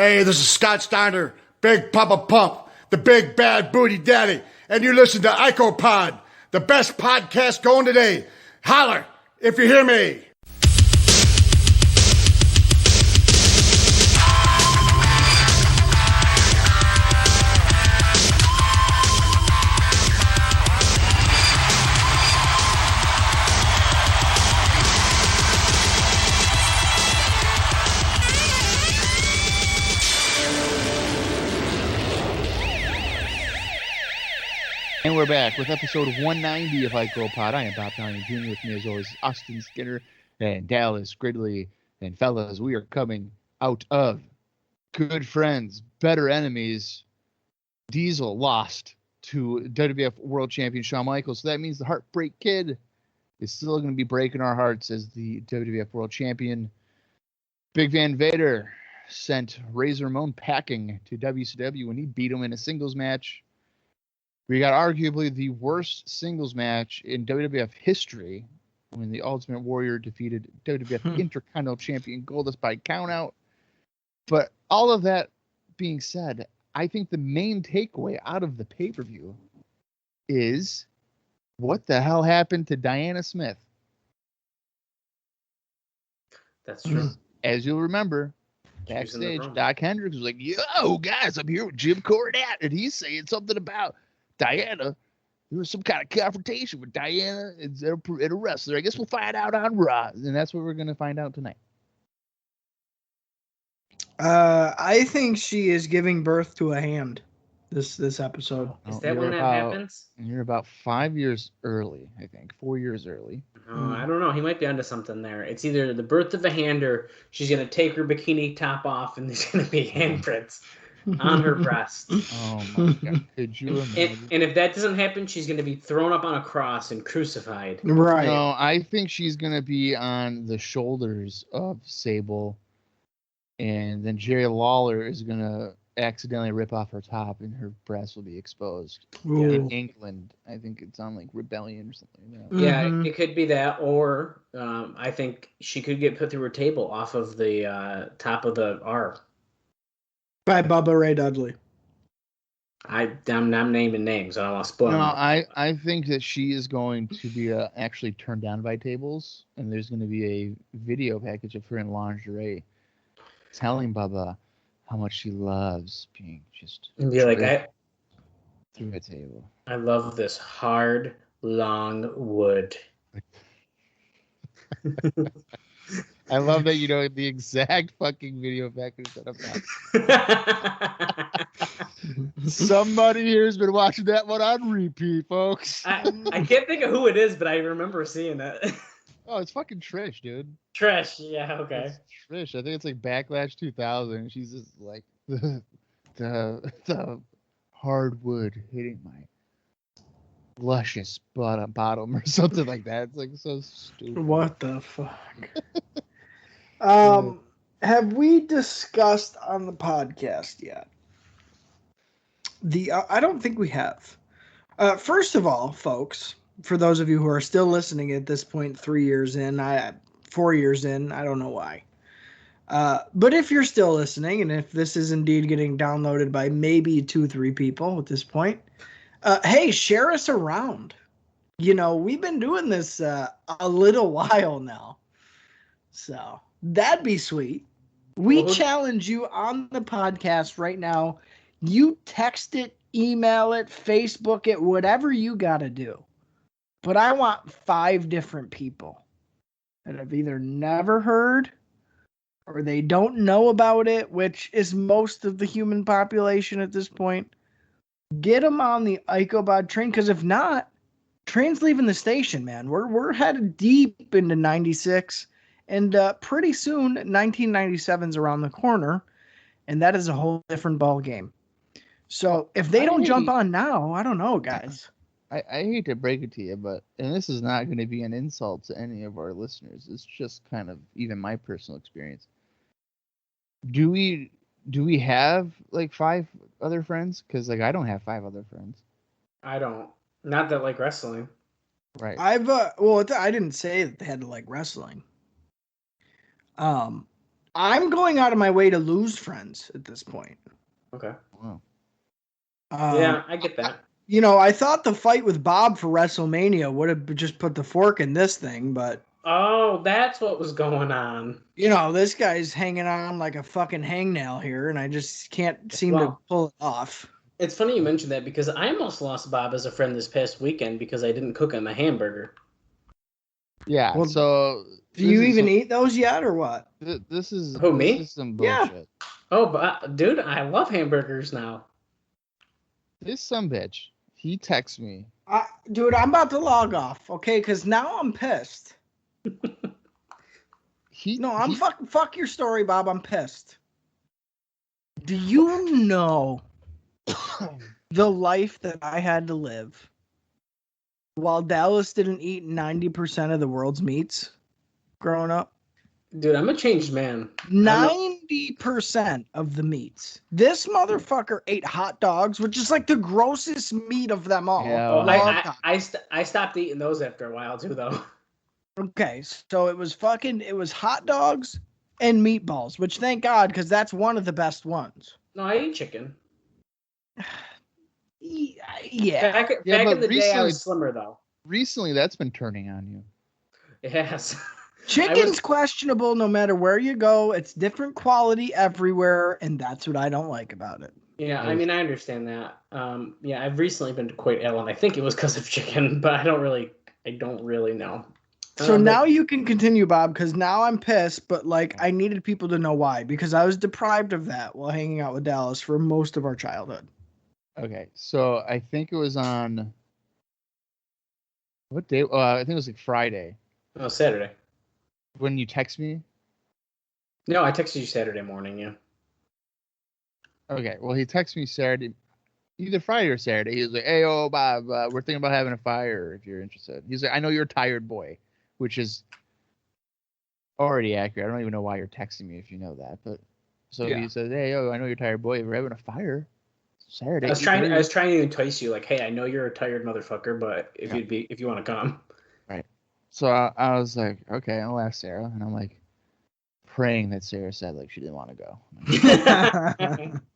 Hey, this is Scott Steiner, Big Papa Pump, the Big Bad Booty Daddy, and you listen to IcoPod, the best podcast going today. Holler if you hear me. And we're back with episode 190 of IcoPod. I am Bob Downey Jr. With me, as always, Austin Skinner and Dallas Gridley. And fellas, we are coming out of Good Friends, Better Enemies. Diesel lost to WWF World Champion Shawn Michaels. So that means the Heartbreak Kid is still going to be breaking our hearts as the WWF World Champion. Big Van Vader sent Razor Ramon packing to WCW when he beat him in a singles match. We got arguably the worst singles match in WWF history when the Ultimate Warrior defeated WWF Intercontinental Champion Goldust by countout. But all of that being said, I think the main takeaway out of the pay-per-view is what the hell happened to Diana Smith? That's true. As you'll remember, backstage, Doc Hendricks was like, yo, guys, I'm here with Jim Cornette, and he's saying something about Diana. There was some kind of confrontation with Diana and a wrestler. I guess we'll find out on Raw, and that's what we're going to find out tonight. I think she is giving birth to a hand this episode. Is that when that happens? You're about 5 years early, I think. 4 years early. I don't know. He might be onto something there. It's either the birth of a hand or she's going to take her bikini top off and there's going to be handprints on her breast. Oh my God. Could you imagine? And if that doesn't happen, she's going to be thrown up on a cross and crucified. Right. No, I think she's going to be on the shoulders of Sable. And then Jerry Lawler is going to accidentally rip off her top and her breast will be exposed. Ooh. In England, I think it's on like Rebellion or something like that. Yeah, it could be that. Or I think she could get put through her table off of the top of the R. By Bubba Ray Dudley. I'm naming names. I don't want to spoil them. I think that she is going to be actually turned down by tables, and there's going to be a video package of her in lingerie telling Bubba how much she loves being just and be like, through a table. I love this hard, long wood. I love that you know the exact fucking video package that I'm not. Somebody here has been watching that one on repeat, folks. I can't think of who it is, but I remember seeing it. Oh, it's fucking Trish, dude. Trish, yeah, okay. It's Trish, I think it's like Backlash 2000. She's just like the hardwood hitting my luscious bottom or something like that. It's like so stupid. What the fuck? Have we discussed on the podcast yet? I don't think we have. First of all, folks, for those of you who are still listening at this point, 3 years in, 4 years in, I don't know why. But if you're still listening, and if this is indeed getting downloaded by maybe 2-3 people at this point, hey, share us around. You know, we've been doing this a little while now. So that'd be sweet. We challenge you on the podcast right now. You text it, email it, Facebook it, whatever you got to do. But I want 5 different people that have either never heard or they don't know about it, which is most of the human population at this point. Get them on the IcoPod train, because if not, train's leaving the station, man. We're headed deep into 96, and pretty soon 1997's around the corner, and that is a whole different ball game. So if they don't jump on now, I don't know, guys. I hate to break it to you, and this is not going to be an insult to any of our listeners. It's just kind of even my personal experience. Do we have like 5 other friends? Because like I don't have 5 other friends. I don't. Not that like wrestling. Right. I didn't say that they had to like wrestling. I'm going out of my way to lose friends at this point. Okay. Wow. Yeah, I get that. You know, I thought the fight with Bob for WrestleMania would have just put the fork in this thing, but Oh, that's what was going on. you know, this guy's hanging on like a fucking hangnail here, and I just can't seem to Well, pull it off. it's funny you mentioned that because I almost lost Bob as a friend this past weekend because I didn't cook him a hamburger. Yeah. Well, So do you even eat those yet, or what? This is Who, me? This is some Yeah. bullshit. Oh, but dude, I love hamburgers now. This sumbitch. He texts me. Dude, I'm about to log off, okay? Because now I'm pissed. Fuck your story, Bob. I'm pissed. Do you know the life that I had to live while Dallas didn't eat 90% of the world's meats growing up? Dude, I'm a changed man. 90% of the meats. This motherfucker ate hot dogs, which is like the grossest meat of them all. Yeah. Oh, Well, I stopped eating those after a while too, though. Okay, so it was hot dogs and meatballs, which thank God, because that's one of the best ones. No, I eat chicken. Yeah. Back Yeah, in but the day, I recently- was slimmer though. recently that's been turning on you. It has. Chicken's questionable no matter where you go. It's different quality everywhere, and that's what I don't like about it. Yeah, I mean, I understand that. Yeah, I've recently been quite ill, and I think it was because of chicken, but I don't really know. So now you can continue, Bob, because now I'm pissed, but like I needed people to know why, because I was deprived of that while hanging out with Dallas for most of our childhood. Okay, so I think it was on what day? I think it was like Friday Oh, Saturday. when you text me. No, I texted you Saturday morning. Yeah. Okay, well he texted me Saturday, either Friday or Saturday. He was like, "Hey, oh Bob, we're thinking about having a fire if you're interested." He's like, "I know you're a tired boy," which is already accurate. I don't even know why you're texting me if you know that, but so Yeah. he says, "Hey, I know you're a tired boy. We're having a fire Saturday." I was trying to entice you, like, hey, I know you're a tired motherfucker, but if you want to come. Right. So I was like, okay, I'll ask Sarah, and I'm like praying that Sarah said like she didn't want to go.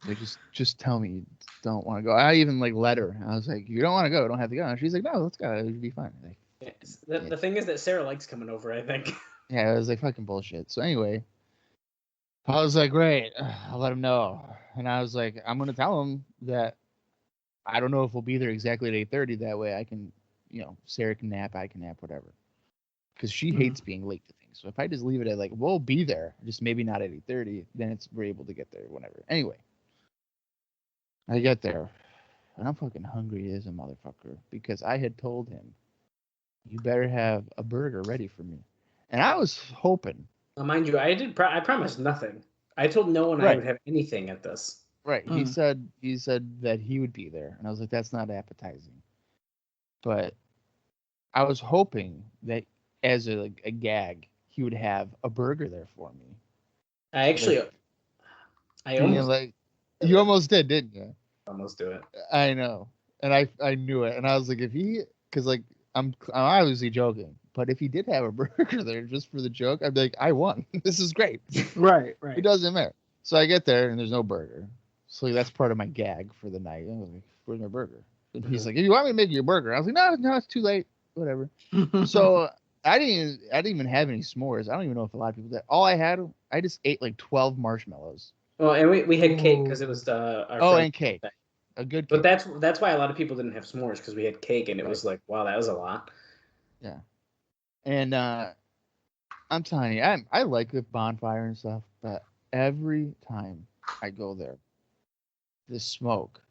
Like, just tell me you don't want to go. I even like let her. I was like, you don't want to go, don't have to go. And she's like, no, let's go. It'll be fine. Like, The thing is that Sarah likes coming over, I think. yeah, it was like fucking bullshit. So anyway, I was like, great, I'll let him know. And I was like, I'm gonna tell him that I don't know if we'll be there exactly at 8:30. That way I can, Sarah can nap, I can nap, whatever. Because she hates being late to things. So if I just leave it at like, we'll be there, just maybe not at 8:30, then we're able to get there whenever. Anyway, I get there, and I'm fucking hungry as a motherfucker because I had told him, you better have a burger ready for me. And I was hoping. Well, mind you, I promised nothing. I told no one I would have anything at this. Right. He said that he would be there. And I was like, that's not appetizing. But I was hoping that as a gag, he would have a burger there for me. You almost did, didn't you? Almost do it. I know. And I knew it. And I was like, because like I'm obviously joking, but if he did have a burger there just for the joke, I'd be like, I won. This is great. Right. It doesn't matter. So I get there and there's no burger. So that's part of my gag for the night. I was like, where's my burger? And he's like, if you want me to make you a burger, I was like, no, it's too late. Whatever. So I didn't even have any s'mores. I don't even know if a lot of people did. All I just ate like 12 marshmallows. Well, and we had cake because it was our and cake. A good cake. But that's why a lot of people didn't have s'mores because we had cake and it was like, wow, that was a lot. Yeah. And I'm telling you, I like the bonfire and stuff, but every time I go there, the smoke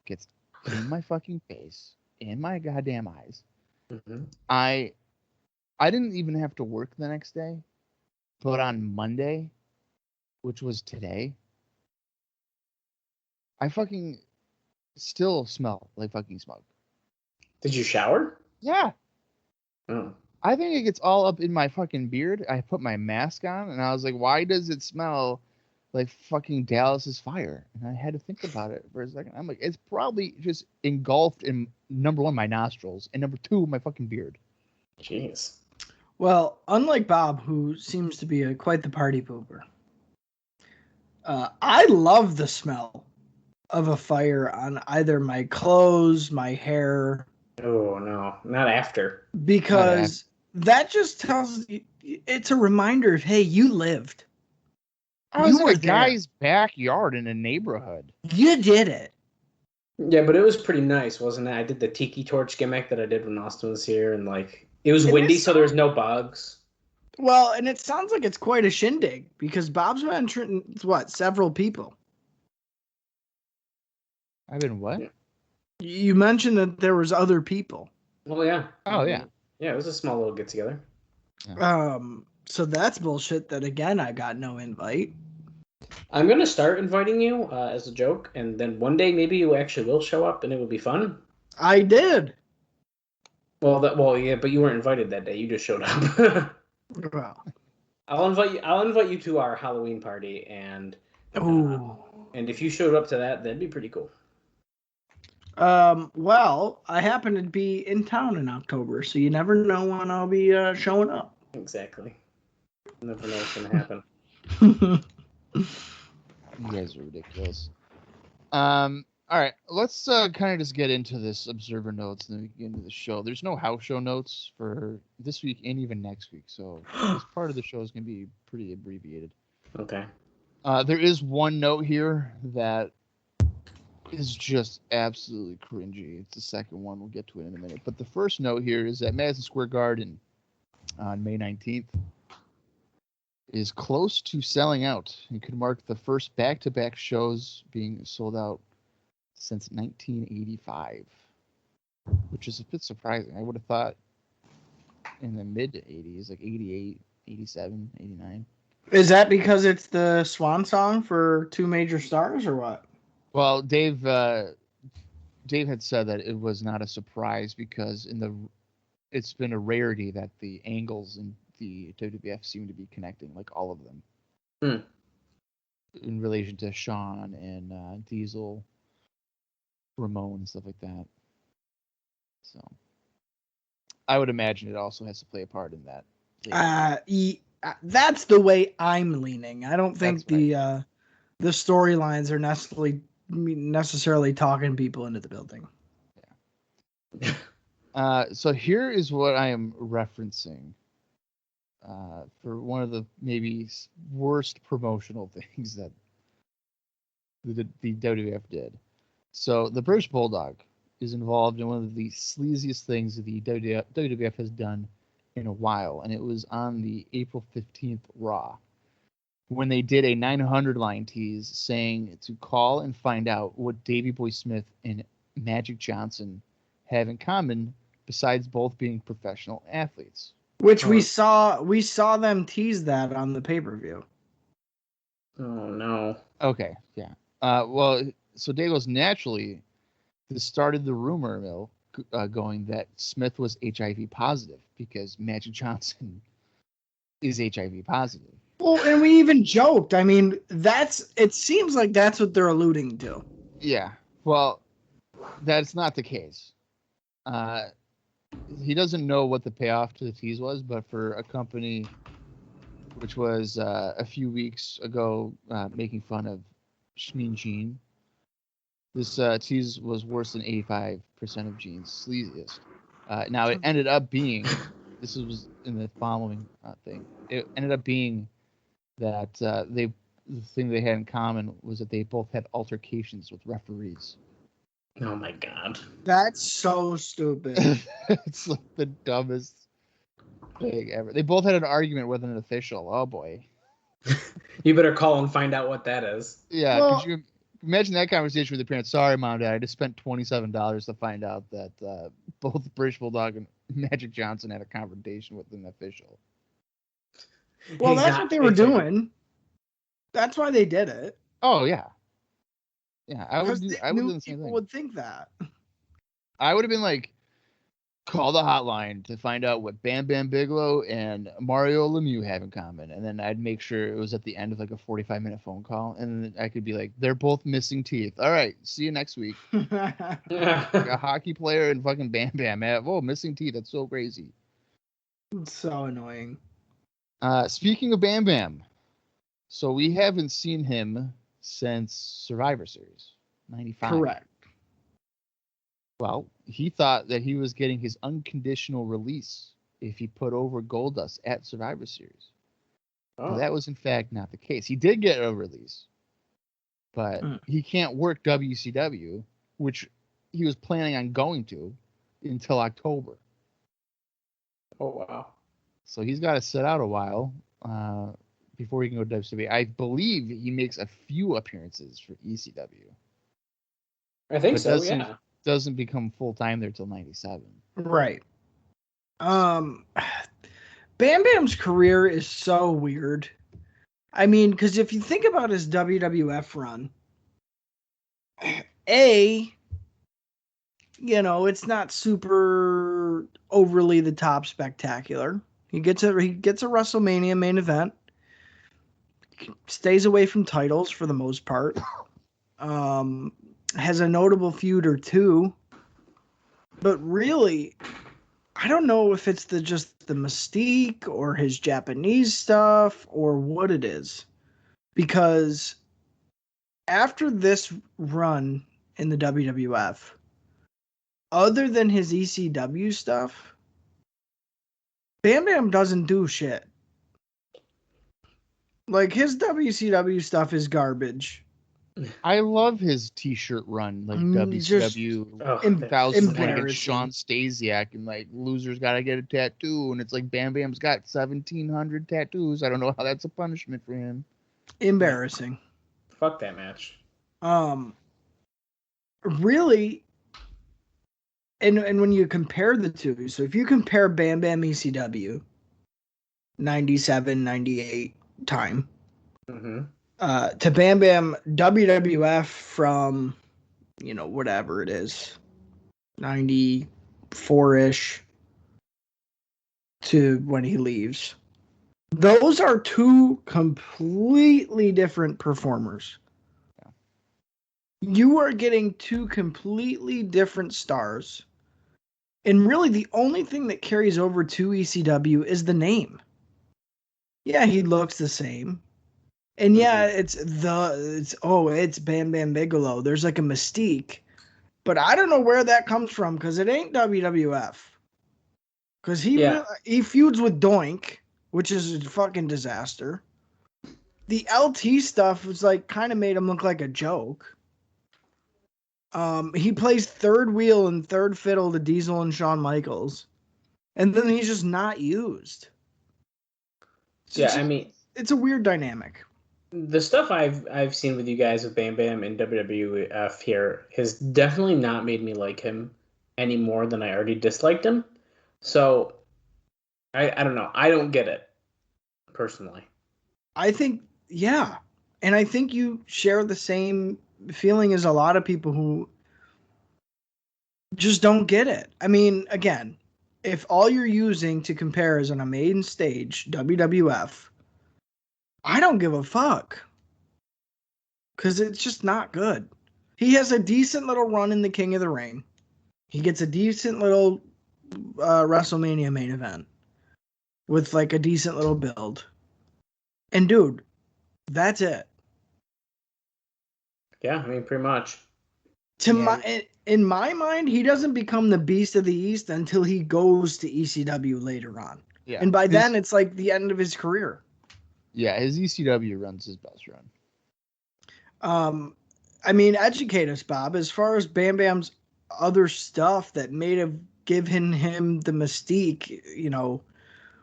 gets in my fucking face, in my goddamn eyes. Mm-hmm. I didn't even have to work the next day, but on Monday, which was today, I fucking still smell like fucking smoke. Did you shower? Yeah. Oh. I think it gets all up in my fucking beard. I put my mask on, and I was like, why does it smell like fucking Dallas's fire? And I had to think about it for a second. I'm like, it's probably just engulfed in, number one, my nostrils, and number two, my fucking beard. Jeez. Well, unlike Bob, who seems to be quite the party pooper, I love the smell of a fire on either my clothes, my hair, Oh no, not after. because that just tells you, it's a reminder of, hey, you lived. I was You in were a there. guy's backyard in a neighborhood. You did it. Yeah, but it was pretty nice, wasn't it? I did the tiki torch gimmick that I did when Austin was here, and like it was And windy, this so there was no bugs. Well, and it sounds like it's quite a shindig because Bob's mentioned several people. I've been what? Yeah. You mentioned that there was other people. Well, yeah. Oh, yeah. Yeah, it was a small little get together. So that's bullshit. That again, I got no invite. I'm gonna start inviting you as a joke, and then one day maybe you actually will show up, and it will be fun. I did. Well, yeah, but you weren't invited that day. You just showed up. Well, I'll invite you to our Halloween party, and if you showed up to that, that'd be pretty cool. well, I happen to be in town in October, so you never know when I'll be showing up. Exactly. You never know what's gonna happen. You guys are ridiculous. All right, let's kind of just get into this observer notes and then we can get into the show. There's no house show notes for this week and even next week, so this part of the show is going to be pretty abbreviated. Okay. There is one note here that is just absolutely cringy. It's the second one. We'll get to it in a minute. But the first note here is that Madison Square Garden on May 19th is close to selling out. It could mark the first back-to-back shows being sold out since 1985, which is a bit surprising. I would have thought in the mid-80s, like 88, 87, 89. Is that because it's the swan song for two major stars, or what? Well, Dave had said that it was not a surprise because it's been a rarity that the angles in the WWF seem to be connecting, like all of them, in relation to Shawn and Diesel, Ramon, and stuff like that. So I would imagine it also has to play a part in that. That's the way I'm leaning. I don't think the storylines are necessarily talking people into the building. Yeah. So here is what I am referencing for one of the maybe worst promotional things that the WWF did. So the British Bulldog is involved in one of the sleaziest things that the WWF has done in a while, and it was on the April 15th Raw when they did a 900 line tease saying to call and find out what Davey Boy Smith and Magic Johnson have in common besides both being professional athletes. Which we saw them tease that on the pay-per-view. Oh no. Okay, yeah. Well, so Dago's naturally this started the rumor mill going that Smith was HIV positive because Magic Johnson is HIV positive. Well, and we even joked. I mean, it seems like that's what they're alluding to. Yeah. Well, that's not the case. He doesn't know what the payoff to the tease was, but for a company which was a few weeks ago making fun of Mean Gene, this tease was worse than 85% of Gene's sleaziest. Now, it ended up being, this was in the following thing, it ended up being that the thing they had in common was that they both had altercations with referees. Oh my god. That's so stupid. It's like the dumbest thing ever. They both had an argument with an official. Oh boy. You better call and find out what that is. Yeah, Well, could you imagine that conversation with your parents? Sorry, Mom, Dad, I just spent $27 to find out that both British Bulldog and Magic Johnson had a confrontation with an official. Well, that's what they were doing. That's why they did it. Oh yeah. Yeah, I would do the same people thing. would think that. I would have been like, call the hotline to find out what Bam Bam Bigelow and Mario Lemieux have in common. And then I'd make sure it was at the end of like a 45-minute phone call. And then I could be like, they're both missing teeth. All right, see you next week. Like a hockey player and fucking Bam Bam. Oh, missing teeth. That's so crazy. It's so annoying. Speaking of Bam Bam, So we haven't seen him since Survivor Series, 95. Correct. Well, he thought that he was getting his unconditional release if he put over Goldust at Survivor Series. But that was, in fact, not the case. He did get a release, but he can't work WCW, which he was planning on going to until October. Oh, wow. So he's got to sit out a while before he can go to WCW. I believe he makes a few appearances for ECW. I think so, yeah. Doesn't become full-time there till 97. Right. Bam Bam's career is so weird. I mean, because if you think about his WWF run, it's not super overly the top spectacular. He gets a WrestleMania main event. Stays away from titles for the most part. Has a notable feud or two. But really, I don't know if it's just the mystique or his Japanese stuff or what it is. Because after this run in the WWF, other than his ECW stuff, Bam Bam doesn't do shit. Like, his WCW stuff is garbage. I love his T-shirt run, like WCW 1000, like it's Shawn Stasiak, and like losers gotta get a tattoo, and it's like Bam Bam's got 1,700 tattoos. I don't know how that's a punishment for him. Embarrassing. Fuck that match. Really, and when you compare the two, so if you compare Bam Bam ECW 97, 98 time, to Bam Bam WWF from, whatever it is, 94-ish to when he leaves. Those are two completely different performers. Yeah. You are getting two completely different stars. And really the only thing that carries over to ECW is the name. Yeah, he looks the same. And yeah, it's Bam Bam Bigelow. There's like a mystique, but I don't know where that comes from because it ain't WWF. Because he feuds with Doink, which is a fucking disaster. The LT stuff was like kind of made him look like a joke. He plays third wheel and third fiddle to Diesel and Shawn Michaels, and then he's just not used. It's a weird dynamic. The stuff I've seen with you guys with Bam Bam and WWF here has definitely not made me like him any more than I already disliked him. So I don't know. I don't get it personally. I think, yeah. And I think you share the same feeling as a lot of people who just don't get it. I mean, again, if all you're using to compare is on a main stage, WWF, I don't give a fuck. Because it's just not good. He has a decent little run in the King of the Ring. He gets a decent little WrestleMania main event with like a decent little build. And dude, that's it. Yeah, I mean, pretty much. In my mind, he doesn't become the Beast of the East until he goes to ECW later on. Yeah. And by then, it's like the end of his career. Yeah, his ECW run's his best run. I mean, educate us, Bob, as far as Bam Bam's other stuff that may have given him the mystique,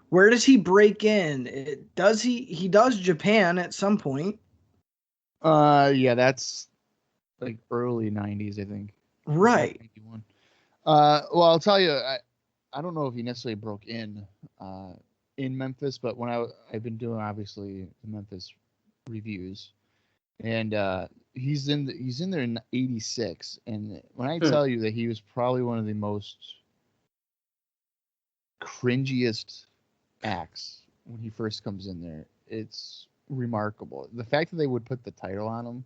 where does he break in? He does Japan at some point. Yeah, that's like early 90s, I think. Right. Well, I'll tell you, I don't know if he necessarily broke in Memphis, but when I've been doing obviously the Memphis reviews, and he's in there in '86, and when I tell you that he was probably one of the most cringiest acts when he first comes in there, it's remarkable. The fact that they would put the title on him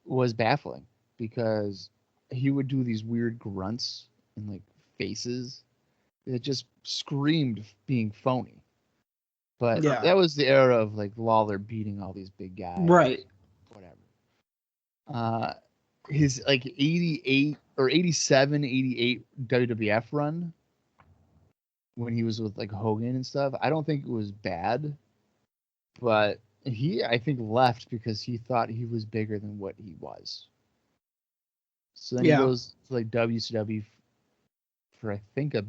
was baffling because he would do these weird grunts and like faces. It just screamed being phony. But Yeah. that was the era of like Lawler beating all these big guys. Right. Whatever. His like 88 or 87, 88 WWF run when he was with like Hogan and stuff, I don't think it was bad. But he, I think, left because he thought he was bigger than what he was. So then he goes to like WCW for I think a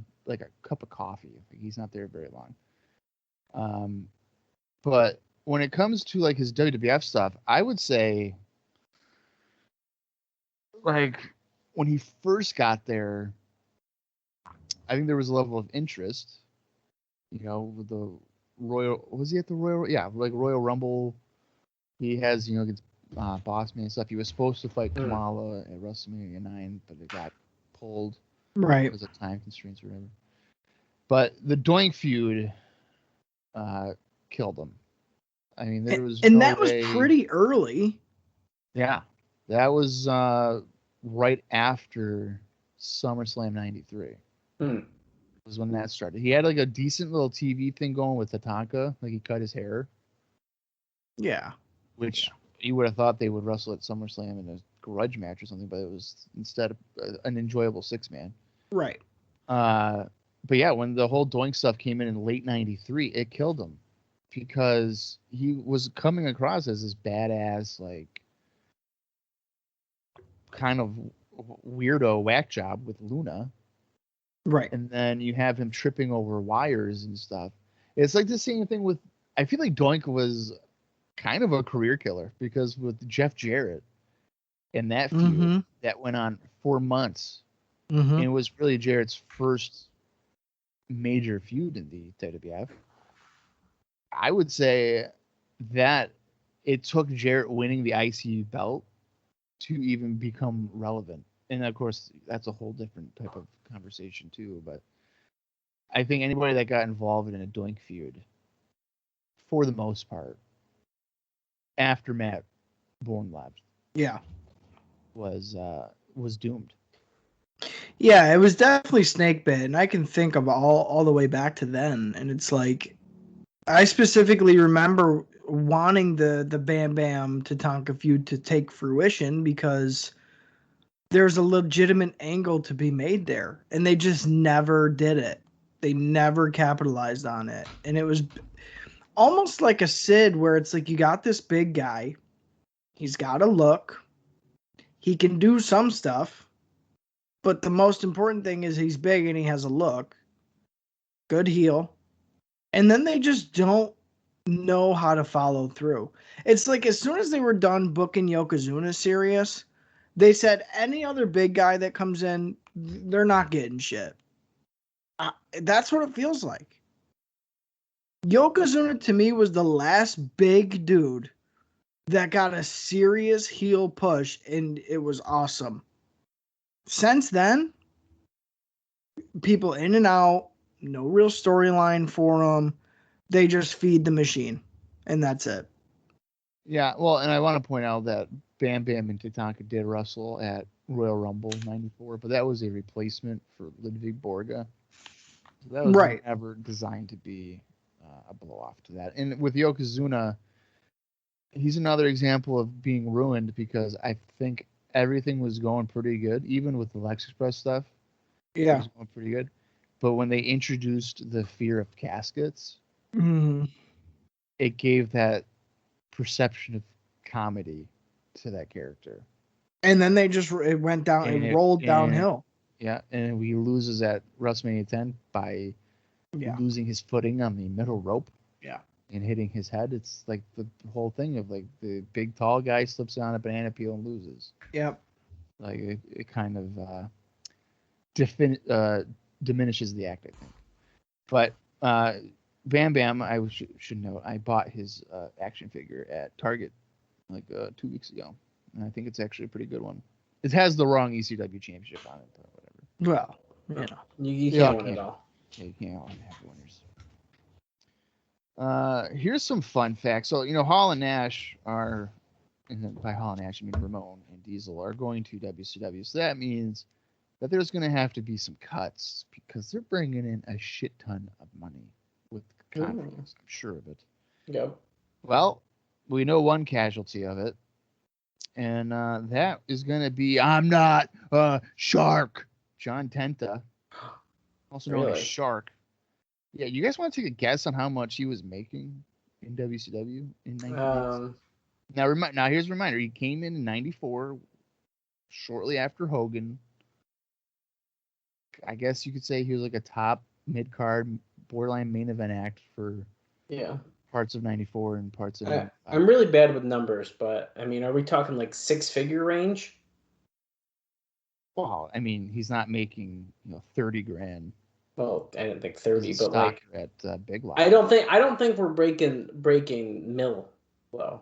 cup of coffee. He's not there very long. But when it comes to like his WWF stuff, I would say like when he first got there, I think there was a level of interest. You know, with the Royal, was he at the Royal? Yeah, like Royal Rumble. He has, you know, against Bossman and stuff. He was supposed to fight Kamala at WrestleMania 9, but it got pulled. Right. Because of time constraints or whatever. But the Doink feud killed him. I mean, there was and no that way... was pretty early. Yeah, that was right after SummerSlam '93. Was when that started. He had like a decent little TV thing going with Tatanka, like he cut his hair. Yeah. Which you would have thought they would wrestle at SummerSlam in a grudge match or something, but it was instead an enjoyable 6-man. Right. But yeah, when the whole Doink stuff came in late '93, it killed him because he was coming across as this badass, like kind of weirdo whack job with Luna. Right. And then you have him tripping over wires and stuff. It's like the same thing with, I feel like Doink was kind of a career killer because with Jeff Jarrett and that feud that went on 4 months, and it was really Jarrett's first major feud in the WWF. I would say that it took Jarrett winning the IC belt to even become relevant. And of course, that's a whole different type of conversation too. But I think anybody that got involved in a Doink feud, for the most part, after Matt Bourne left, was doomed. Yeah, it was definitely snake bit, and I can think of all the way back to then. And it's like, I specifically remember wanting the Bam Bam Tatanka feud to take fruition because there's a legitimate angle to be made there, and they just never did it. They never capitalized on it, and it was almost like a Sid, where it's like you got this big guy, he's got a look, he can do some stuff, but the most important thing is he's big and he has a look, good heel, and then they just don't know how to follow through. It's like as soon as they were done booking Yokozuna serious, they said any other big guy that comes in, they're not getting shit. That's what it feels like. Yokozuna to me was the last big dude that got a serious heel push, and it was awesome. Since then, people in and out, no real storyline for them. They just feed the machine, and that's it. Yeah, well, and I want to point out that Bam Bam and Tatanka did wrestle at Royal Rumble '94, but that was a replacement for Ludwig Borga. So that was never designed to be a blow off to that. And with Yokozuna, he's another example of being ruined because I think everything was going pretty good, even with the Lex Express stuff. Yeah, it was going pretty good. But when they introduced the fear of caskets, it gave that perception of comedy to that character. And then it went down, it rolled downhill. Yeah, and he loses at WrestleMania 10 by losing his footing on the middle rope. Yeah. And hitting his head. It's like the whole thing of like the big tall guy slips on a banana peel and loses. Yep. Like it kind of diminishes the act, I think. But Bam Bam, I should note, I bought his action figure at Target like 2 weeks ago, and I think it's actually a pretty good one. It has the wrong ECW championship on it, but whatever. Well, you know, you can't win it all. Yeah, you can't all have winners. Here's some fun facts. So, you know, Hall and Nash are, and by Hall and Nash, I mean Ramon and Diesel, are going to WCW. So that means that there's going to have to be some cuts because they're bringing in a shit ton of money with confidence. I'm sure of it. Yep. Well, we know one casualty of it, and that is going to be I'm not a shark. John Tenta, also known as Really? Shark. Yeah, you guys want to take a guess on how much he was making in WCW in 1996? Now here's a reminder. He came in 94, shortly after Hogan. I guess you could say he was like a top mid-card, borderline main event act for parts of 94 and parts of 95. I'm really bad with numbers, but I mean, are we talking like 6-figure range? Well, I mean, he's not making 30 grand. Well, I didn't think 30, as a but like stocker at Big Lots. I don't think we're breaking mill low.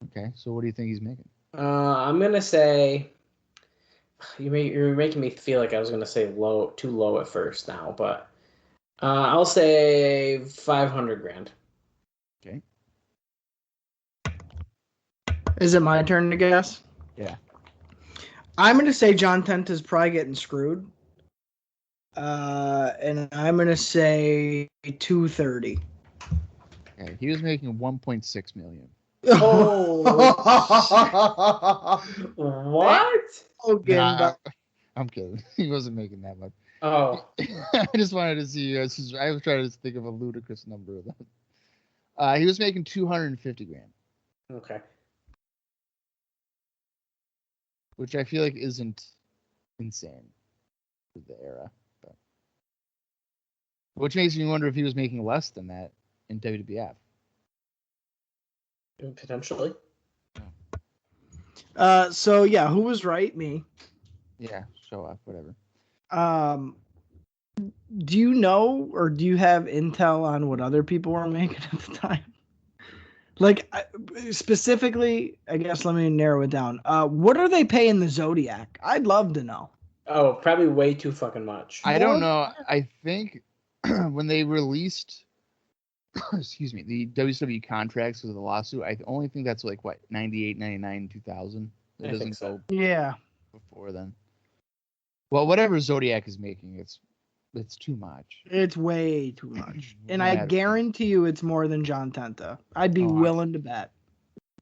Okay, so what do you think he's making? I'm gonna say you're making me feel like I was gonna say too low at first now, but I'll say 500 grand. Okay. Is it my turn to guess? Yeah. I'm going to say John Tenta's probably getting screwed. And I'm going to say 230. Okay, he was making 1.6 million. Oh, what? Okay, I'm kidding. He wasn't making that much. Oh, I just wanted to see you guys. I was trying to think of a ludicrous number of that. He was making 250 grand. okay. Which I feel like isn't insane for the era. But which makes me wonder if he was making less than that in WWF. Potentially. So yeah, who was right? Me. Yeah, show off, whatever. Do you know or do you have intel on what other people were making at the time? Like, specifically, I guess let me narrow it down. What are they paying the Zodiac? I'd love to know. Oh, probably way too fucking much. I don't know. I think when they released, excuse me, the WCW contracts with the lawsuit, I only think that's like, what, 98, 99, 2000? It doesn't go before then. Well, whatever Zodiac is making, it's too much. It's way too much. And I guarantee you it's more than John Tenta. I'd be willing to bet.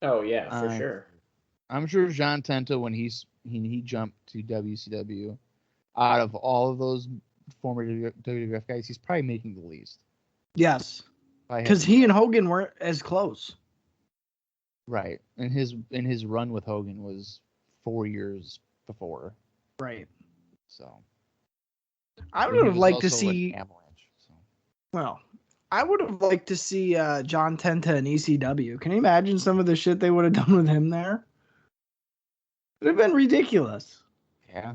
Oh, yeah, for sure. I'm sure John Tenta, when he jumped to WCW, out of all of those former WWF guys, he's probably making the least. Yes. Because he and Hogan weren't as close. Right. And his run with Hogan was 4 years before. Right. So I would have liked to also see Avalanche. So. Well, I would have liked to see John Tenta in ECW. Can you imagine some of the shit they would have done with him there? It would have been ridiculous. Yeah.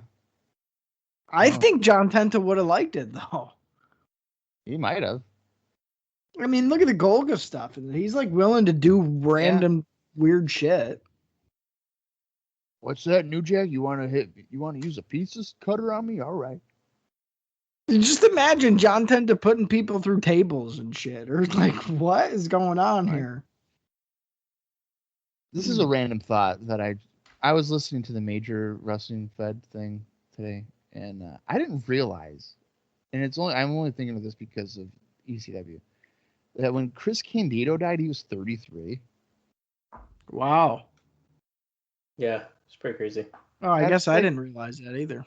I think John Tenta would have liked it, though. He might have. I mean, look at the Golga stuff. He's like willing to do random weird shit. What's that, New Jack? You want to use a pizza cutter on me? All right. Just imagine John Tenta putting people through tables and shit. Or like, what is going on here? This is a random thought that I was listening to the Major Wrestling Fed thing today, and I didn't realize, and I'm only thinking of this because of ECW, that when Chris Candido died, he was 33. Wow. Yeah, it's pretty crazy. Oh, I guess I didn't realize that either.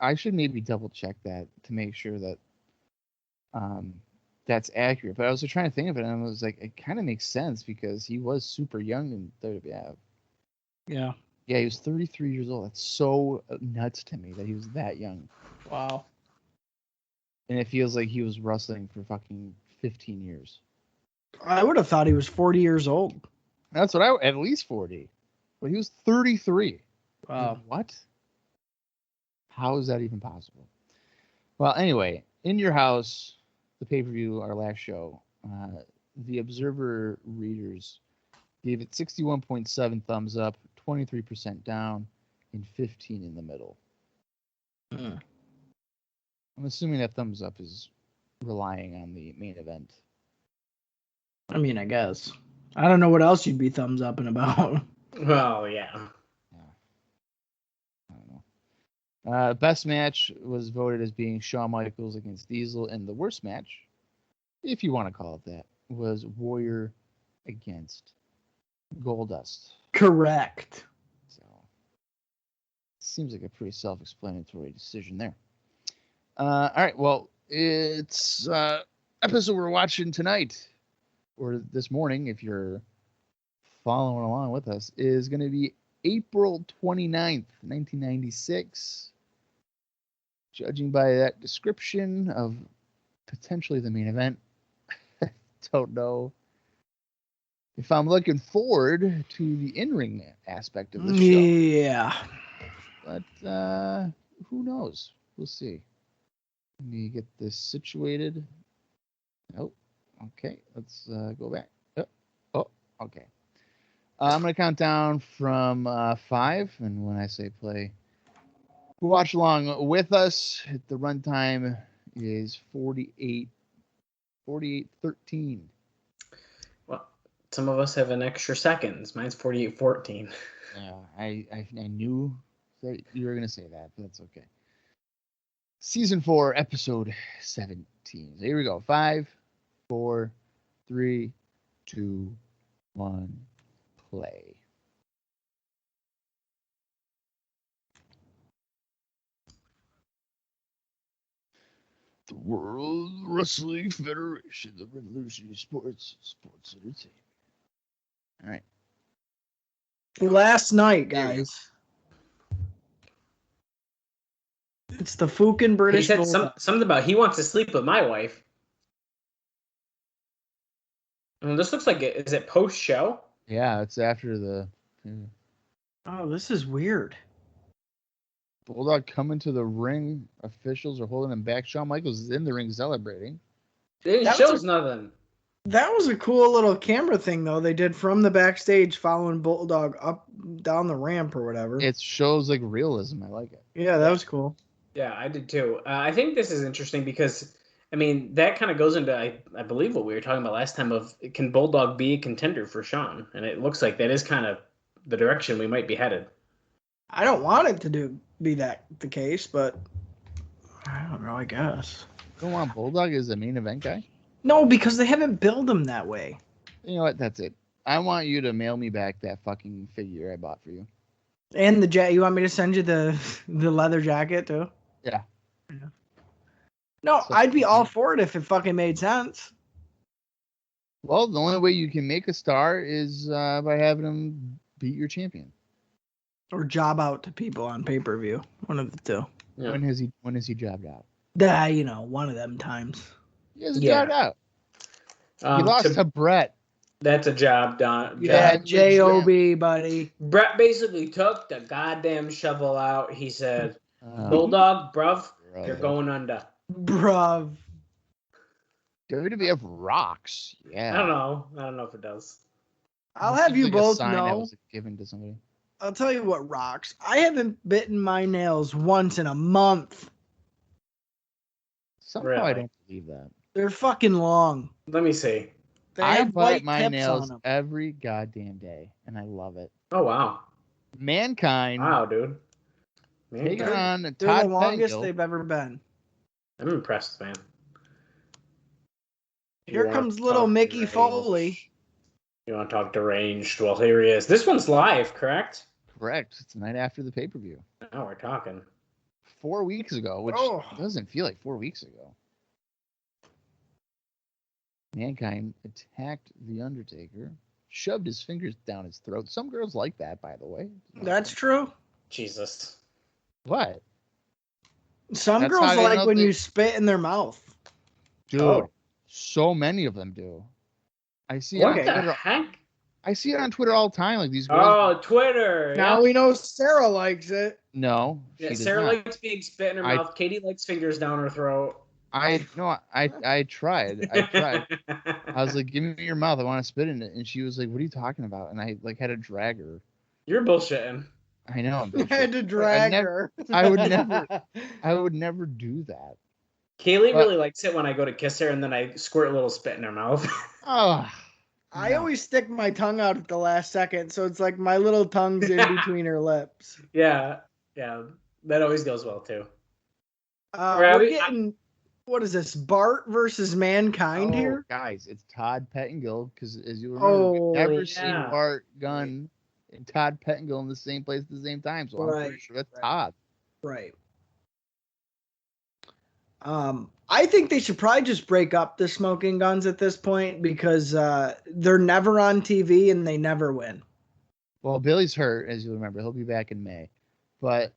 I should maybe double check that to make sure that that's accurate. But I was trying to think of it, and I was like, it kind of makes sense because he was super young in WWF. Yeah. Yeah, he was 33 years old. That's so nuts to me that he was that young. Wow. And it feels like he was wrestling for fucking 15 years. I would have thought he was 40 years old. That's what at least 40. But he was 33. Wow. What? How is that even possible? Well, anyway, In Your House, the pay-per-view, our last show, the Observer readers gave it 61.7 thumbs up, 23% down, and 15 in the middle. I'm assuming that thumbs up is relying on the main event. I mean, I guess. I don't know what else you'd be thumbs upping about. Well, yeah. I don't know. Best match was voted as being Shawn Michaels against Diesel, and the worst match, if you want to call it that, was Warrior against Goldust. Correct. So, seems like a pretty self-explanatory decision there. All right, well, it's episode we're watching tonight, or this morning, if you're following along with us, is going to be April 29th, 1996. Judging by that description of potentially the main event, don't know if I'm looking forward to the in-ring aspect of this show. Yeah. But who knows? We'll see. Let me get this situated. Oh, okay. Let's go back. Oh, okay. I'm going to count down from 5, and when I say play, watch along with us. The runtime is 48:13. Well, some of us have an extra seconds. Mine's 48:14. Yeah, I knew that you were going to say that, but that's okay. Season 4, episode 17. So here we go. 5, 4, 3, 2, 1, play. The World Wrestling Federation, the Revolution of Sports Entertainment. All right. Last night, guys. It's the Fukin He British said Bulldog. something about he wants to sleep with my wife. This looks like is it post-show? Yeah, it's after the Oh, this is weird. Bulldog coming to the ring. Officials are holding him back. Shawn Michaels is in the ring celebrating. It That shows was nothing. That was a cool little camera thing, though. They did from the backstage, following Bulldog up down the ramp or whatever. It shows like realism. I like it. Yeah, that was cool. Yeah, I did too. I think this is interesting because, I mean, that kind of goes into, I believe, what we were talking about last time of, can Bulldog be a contender for Shawn? And it looks like that is kind of the direction we might be headed. I don't want it to be the case, but I don't know, I guess. You don't want Bulldog as the main event guy? No, because they haven't billed him that way. You know what? That's it. I want you to mail me back that fucking figure I bought for you. And you want me to send you the leather jacket too? Yeah. No, So- I'd be all for it if it fucking made sense. Well, the only way you can make a star is by having him beat your champion. Or job out to people on pay-per-view. One of the two. Yeah. When has he jobbed out? One of them times. He hasn't Yeah. jobbed out. He lost to Brett. That's a job done. Yeah, job. J.O.B., buddy. Brett basically took the goddamn shovel out. He said, Uh, Bulldog, bruv, brother. you're going under. Bruv. WWF rocks. Yeah. I don't know if it does. I'll This have seems you like a both sign that know. was given to somebody. I'll tell you what rocks. I haven't bitten my nails once in a month. Somehow Really? I don't believe that. They're fucking long. Let me see. They I have bite white my tips on nails them. every goddamn day, and I love it. Oh, wow. Mankind Wow, dude. Man, taking They're- on They're Todd the longest Pettengill. they've ever been. I'm impressed, man. Here You comes wanna little talk Mickey deranged? Foley. You want to talk deranged? Well, here he is. This one's live, correct? Correct. It's the night after the pay-per-view. Now we're talking. 4 weeks ago, which Oh. doesn't feel like 4 weeks ago. Mankind attacked The Undertaker, shoved his fingers down his throat. Some girls like that, by the way. That's true. Jesus. What? Some That's girls how you like know when they- you spit in their mouth. Dude, Oh. so many of them do. I see it What on the Twitter. heck? I see it on Twitter all the time. Like these girls. Oh, Twitter. Now yeah. we know Sarah likes it. No, she Yeah, does Sarah not. likes being spit in her I- mouth. Katie likes fingers down her throat. I tried. I tried. I was like, "Give me your mouth. I want to spit in it." And she was like, "What are you talking about?" And I like had to drag her. You're bullshitting. I know. I'm I had to drag her. I would never. I would never do that. Kaylee But- really likes it when I go to kiss her and then I squirt a little spit in her mouth. Oh, I no. always stick my tongue out at the last second, so it's like my little tongue's in between her lips. Yeah. Yeah. That always goes well too. We're getting what is this? Bart versus Mankind here? Guys, it's Todd Pettengill because as you remember, Oh, we've never yeah. seen Bart Gunn and Todd Pettengill in the same place at the same time. So I'm pretty sure that's Todd. Right. I think they should probably just break up the Smoking Guns at this point because they're never on TV and they never win. Well, Billy's hurt, as you remember. He'll be back in May. But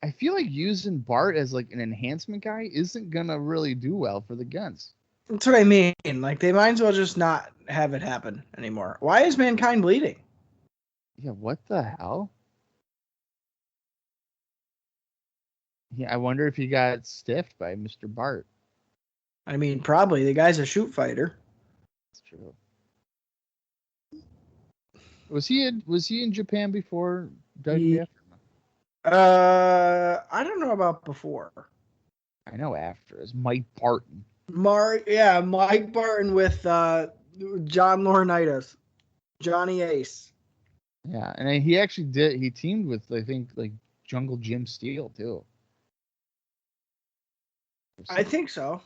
I feel like using Bart as like an enhancement guy isn't going to really do well for the Guns. That's what I mean. Like, they might as well just not have it happen anymore. Why is Mankind bleeding? Yeah, what the hell? Yeah, I wonder if he got stiffed by Mr. Bart. I mean, probably. The guy's a shoot fighter. That's true. Was he in Japan before WWF? I don't know about before. I know after. It's Mike Barton. Mike Barton with John Laurinaitis, Johnny Ace. Yeah, and he actually he teamed with, I think, like Jungle Jim Steele too. I think so.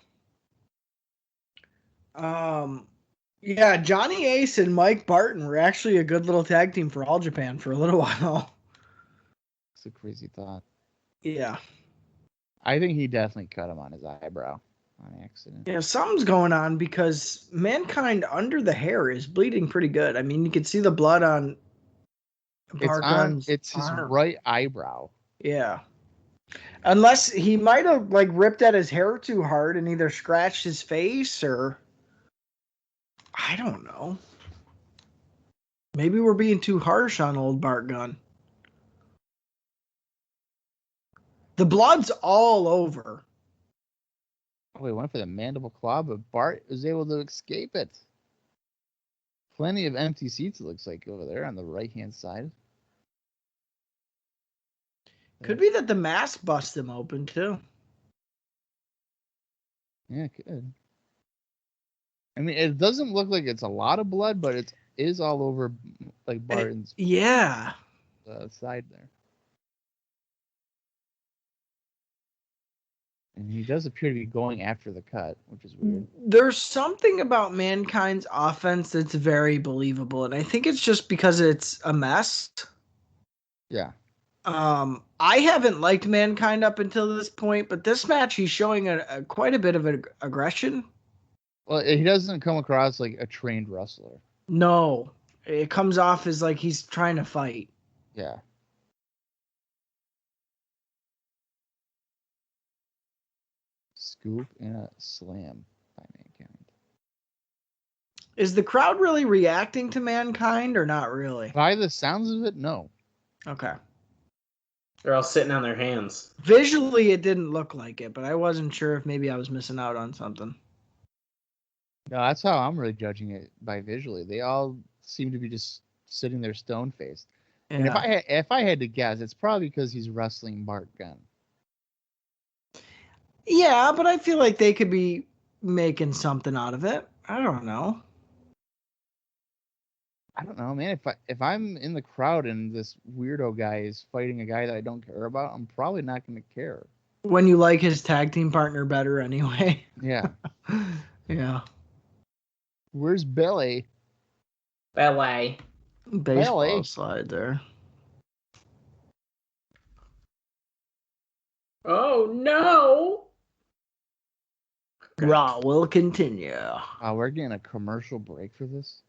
Yeah, Johnny Ace and Mike Barton were actually a good little tag team for All Japan for a little while. It's a crazy thought. Yeah. I think he definitely cut him on his eyebrow on accident. Yeah, something's going on because Mankind under the hair is bleeding pretty good. I mean, you can see the blood on It's his right eyebrow. Yeah. Unless he might have like ripped at his hair too hard and either scratched his face or I don't know. Maybe we're being too harsh on old Bart Gunn. The blood's all over. Oh, he went for the mandible claw, but Bart was able to escape it. Plenty of empty seats, it looks like, over there on the right-hand side. Could be that the mask bust him open, too. Yeah, it could. I mean, it doesn't look like it's a lot of blood, but it is all over, like, Barton's side there. And he does appear to be going after the cut, which is weird. There's something about Mankind's offense that's very believable, and I think it's just because it's a mess. Yeah. I haven't liked Mankind up until this point, but this match he's showing quite a bit of aggression. Well, he doesn't come across like a trained wrestler. No, it comes off as like he's trying to fight. Yeah. Scoop and a slam by Mankind. Is the crowd really reacting to Mankind or not really? By the sounds of it, no. Okay. They're all sitting on their hands. Visually, it didn't look like it, but I wasn't sure if maybe I was missing out on something. No, that's how I'm really judging it by visually. They all seem to be just sitting there stone-faced. Yeah. And if I had to guess, it's probably because he's wrestling Bart Gunn. Yeah, but I feel like they could be making something out of it. I don't know. I don't know, man. If I'm in the crowd and this weirdo guy is fighting a guy that I don't care about, I'm probably not going to care. When you like his tag team partner better anyway. Yeah. Yeah. Where's Billy? Ballet. Baseball slide there. Oh, no. Raw will continue. We're getting a commercial break for this.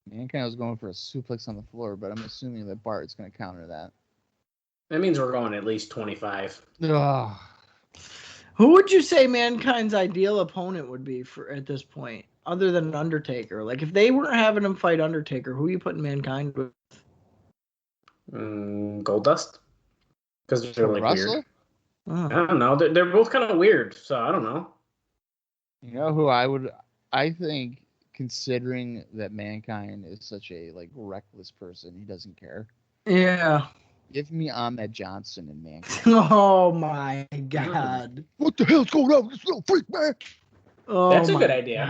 Mankind was going for a suplex on the floor, but I'm assuming that Bart's going to counter that. That means we're going at least 25. Ugh. Who would you say Mankind's ideal opponent would be for at this point, other than Undertaker? Like, if they weren't having him fight Undertaker, who are you putting Mankind with? Goldust? Because they're like weird. Oh. I don't know. They're both kind of weird, so I don't know. You know who I think, considering that Mankind is such a like reckless person, he doesn't care. Yeah. Give me Ahmed Johnson and Mankind. Oh my God! What the hell's going on with this little freak, man? Oh, that's a good idea.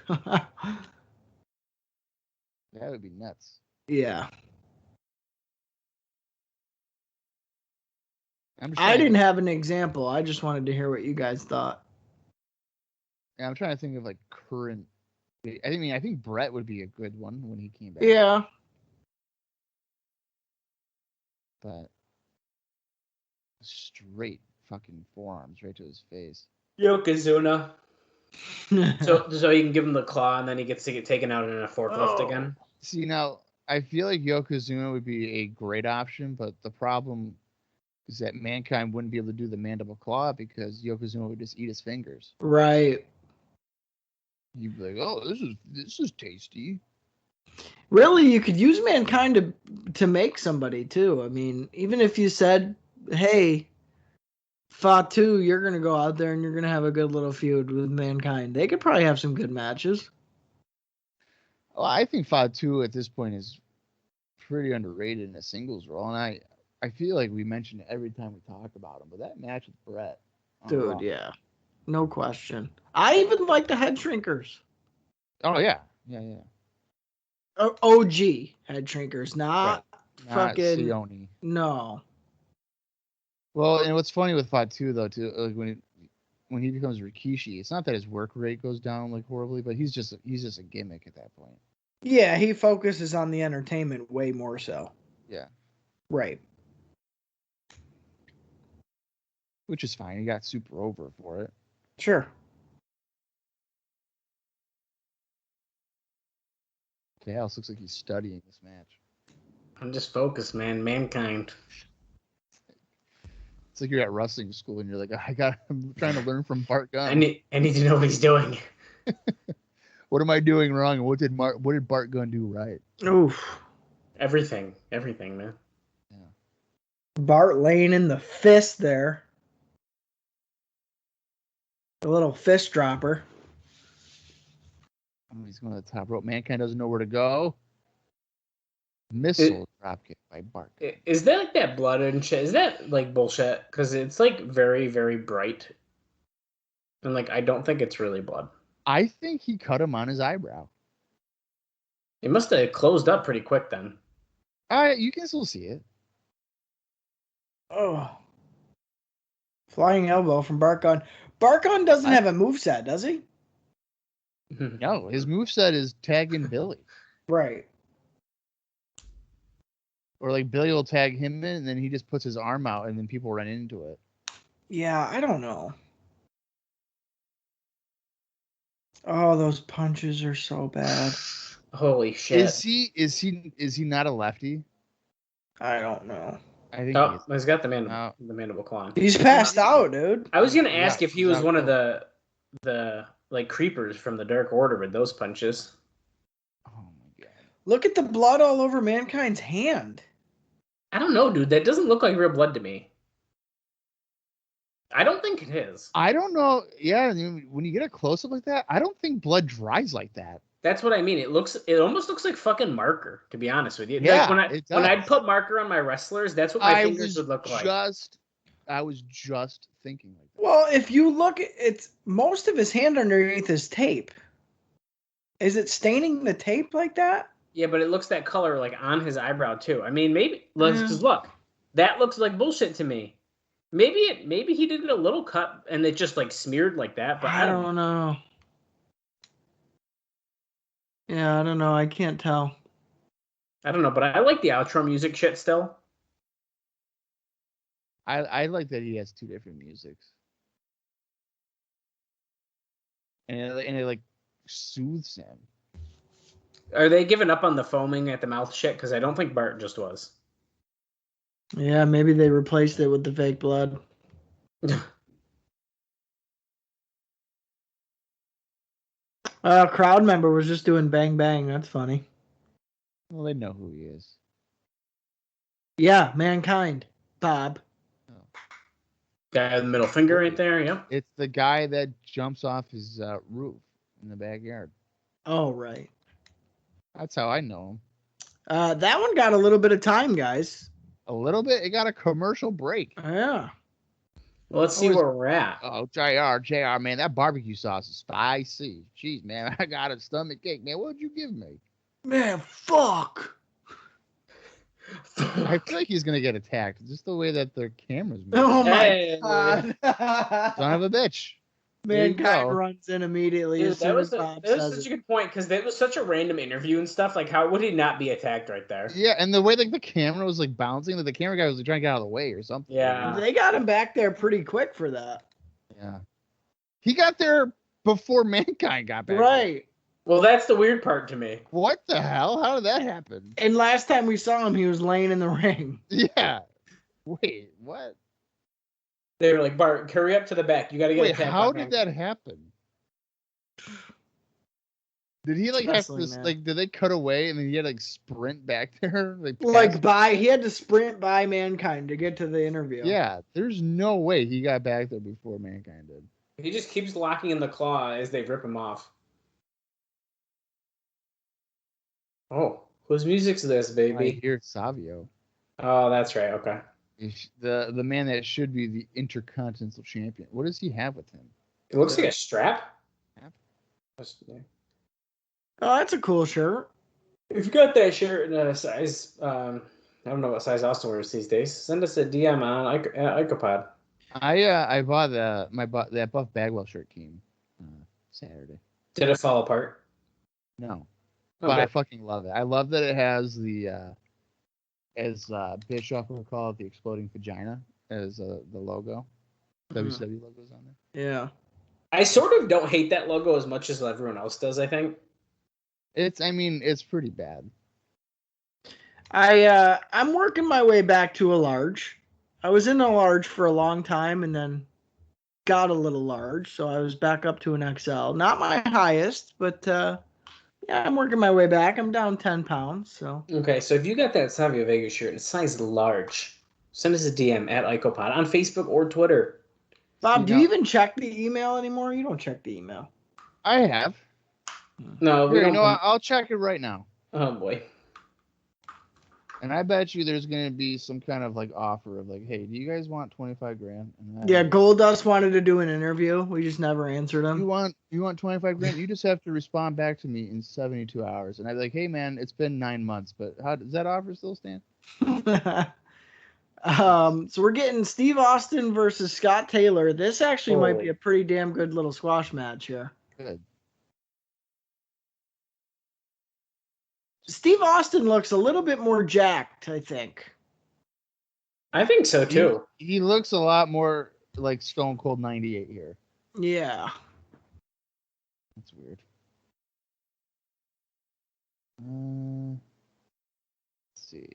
God. That would be nuts. Yeah. I didn't have an example. I just wanted to hear what you guys thought. Yeah, I'm trying to think of like current. I think Brett would be a good one when he came back. Yeah. But straight fucking forearms right to his face. Yokozuna. so you can give him the claw and then he gets to get taken out in a forklift again. See, now I feel like Yokozuna would be a great option, but the problem is that Mankind wouldn't be able to do the mandible claw because Yokozuna would just eat his fingers. Right. You'd be like, "Oh, this is tasty." Really, you could use Mankind to make somebody too. I mean, even if you said, "Hey, Fatu, you're gonna go out there and you're gonna have a good little feud with Mankind," they could probably have some good matches. Well, I think Fatu at this point is pretty underrated in a singles role, and I feel like we mention it every time we talk about him. But that match with Brett, dude, yeah, no question. I even like the head shrinkers. Oh yeah. OG head shrinkers, not fucking Sione. No. Well, and what's funny with Fatu though, too, like when he becomes Rikishi, it's not that his work rate goes down like horribly, but he's just a gimmick at that point. Yeah, he focuses on the entertainment way more so. Yeah. Right. Which is fine. He got super over for it. Sure. Dallas looks like he's studying this match. I'm just focused, man. Mankind. It's like you're at wrestling school and you're like, I'm trying to learn from Bart Gunn. I need to know what he's doing. What am I doing wrong? And what did Bart Gunn do right? Oof. Everything, man. Yeah. Bart laying in the fist there. A little fist dropper. He's going to the top rope. Mankind doesn't know where to go. Missile dropkick by Bart. Is that like that blood and shit? Is that like bullshit? Because it's like very, very bright. And like, I don't think it's really blood. I think he cut him on his eyebrow. It must have closed up pretty quick then. You can still see it. Oh. Flying elbow from Bart Gunn. Bart Gunn doesn't have a moveset, does he? No, his moveset is tagging Billy. Right. Or like Billy will tag him in and then he just puts his arm out and then people run into it. Yeah, I don't know. Oh, those punches are so bad. Holy shit. Is he not a lefty? I don't know. I think he's got the mandible claw. He's passed out, dude. I was gonna ask if he was one of the like creepers from the Dark Order with those punches. Oh my god. Look at the blood all over Mankind's hand. I don't know, dude. That doesn't look like real blood to me. I don't think it is. I don't know. Yeah, when you get a close up like that, I don't think blood dries like that. That's what I mean. It almost looks like fucking marker, to be honest with you. Yeah, like when I'd put marker on my wrestlers, that's what my fingers would look like. I was just thinking like that. Well, if you look, it's most of his hand underneath is tape. Is it staining the tape like that? Yeah, but it looks that color like on his eyebrow too. I mean, maybe because look, that looks like bullshit to me. Maybe he did get a little cut and it just like smeared like that. But I don't know. Yeah, I don't know. I can't tell. I don't know, but I like the outro music shit still. I like that he has two different musics. And it like soothes him. Are they giving up on the foaming at the mouth shit? Because I don't think Bart just was. Yeah, maybe they replaced it with the fake blood. Crowd member was just doing bang bang. That's funny. Well, they know who he is. Yeah, Mankind. Bob. Guy with the middle finger right there, yeah. It's the guy that jumps off his roof in the backyard. Oh, right. That's how I know him. That one got a little bit of time, guys. A little bit? It got a commercial break. Yeah. Well, let's see where we're at. Oh, JR, man, that barbecue sauce is spicy. Jeez, man, I got a stomach ache, man. What'd you give me? Man, fuck. I feel like he's gonna get attacked. Just the way that their cameras move. Oh my Hey. god. Son of a bitch. There you Mankind go. runs in immediately Dude, as soon as Bob that was says such a it. good point because that was such a random interview and stuff. Like, how would he not be attacked right there? Yeah, and the way like the camera was like bouncing, like the camera guy was like, trying to get out of the way or something. Yeah. They got him back there pretty quick for that. Yeah. He got there before Mankind got back. Right. Well, that's the weird part to me. What the hell? How did that happen? And last time we saw him, he was laying in the ring. Yeah. Wait, what? They were like, Bart, hurry up to the back. You got to get Wait, attacked. how by did that happen? Did he like have Wrestling, to man. like? Did they cut away and then he had to, like sprint back there? He had to sprint by Mankind to get to the interview. Yeah, there's no way he got back there before Mankind did. He just keeps locking in the claw as they rip him off. Oh, whose music's this, I baby? hear Savio. Oh, that's right. Okay. The man that should be the Intercontinental Champion. What does he have with him? It looks like a strap. Strap? Oh, that's a cool shirt. If you got that shirt in a size, I don't know what size Austin wears these days. Send us a DM on Icopod. I bought that Buff Bagwell shirt came Saturday. Did it fall apart? No, Oh, but I good. fucking love it. I love that it has the as Bischoff would call it, the exploding vagina as the logo. WCW logos on there. Yeah. I sort of don't hate that logo as much as everyone else does, I think. It's pretty bad. I'm working my way back to a large. I was in a large for a long time and then got a little large, so I was back up to an XL. Not my highest, but yeah, I'm working my way back. I'm down 10 pounds, so. Okay, so if you got that Savio Vega shirt in size large, send us a DM at Icopod on Facebook or Twitter. Bob, do you even check the email anymore? You don't check the email. I have. No, we Here, don't. I'll check it right now. Oh boy. And I bet you there's gonna be some kind of like offer of like, hey, do you guys want 25 grand? And Yeah, Goldust wanted to do an interview. We just never answered him. You want 25 grand? You just have to respond back to me in 72 hours. And I'd be like, hey man, it's been 9 months, but how does that offer still stand? So we're getting Steve Austin versus Scott Taylor. This actually might be a pretty damn good little squash match here. Good. Steve Austin looks a little bit more jacked, I think. I think so too. He looks a lot more like Stone Cold 98 here. Yeah. That's weird. Let's see.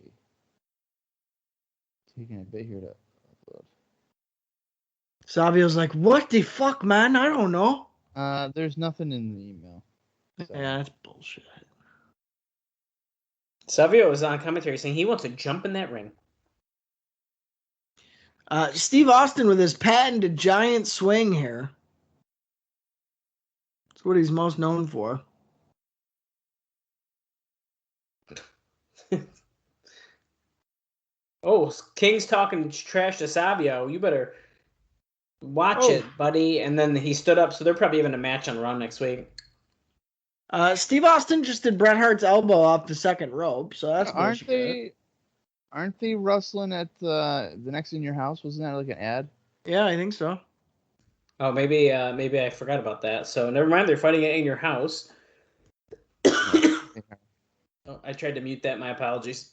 Taking a bit here to upload. Savio's like, what the fuck, man? I don't know. There's nothing in the email. So. Yeah, that's bullshit. Savio was on commentary saying he wants to jump in that ring. Steve Austin with his patented giant swing here. That's what he's most known for. Oh, King's talking trash to Savio. You better watch it, buddy. And then he stood up, so they're probably having a match on Raw next week. Steve Austin just did Bret Hart's elbow off the second rope, so that's bullshit. Aren't they wrestling at the Next in Your House? Wasn't that like an ad? Yeah, I think so. Oh, maybe I forgot about that. So never mind. They're fighting it in your house. Oh, I tried to mute that. My apologies.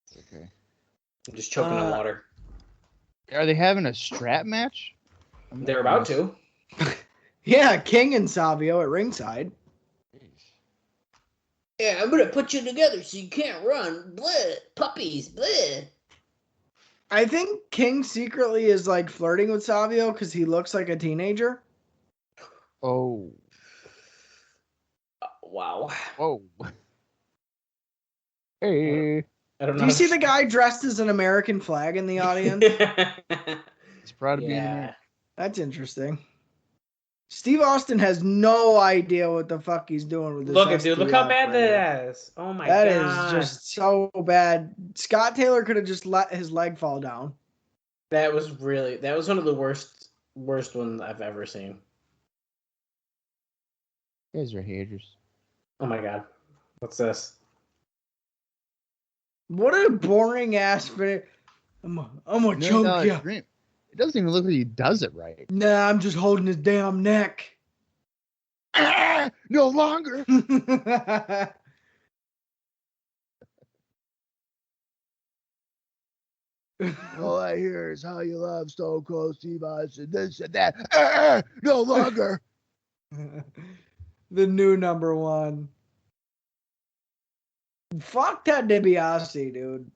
It's okay. I'm just choking on water. Are they having a strap match? They're about to. Yeah, King and Savio at ringside. Yeah, I'm gonna put you together so you can't run. Bleh, puppies, bleh. I think King secretly is like flirting with Savio because he looks like a teenager. Oh. Wow. Whoa. Hey. I don't know. Do you see the guy dressed as an American flag in the audience? He's proud to be in there. That's interesting. Steve Austin has no idea what the fuck he's doing with this. Look at dude. Look how STL bad right that is. Oh my god. That is just so bad. Scott Taylor could have just let his leg fall down. That was one of the worst ones I've ever seen. You guys are haters. Oh my god. What's this? What a boring ass finish. I'm gonna choke you. Dream. It doesn't even look like he does it right. Nah, I'm just holding his damn neck. No longer. All I hear is how you love Stone Cold Steve Austin, this and that. No longer. The new number one. Fuck Ted DiBiase, dude.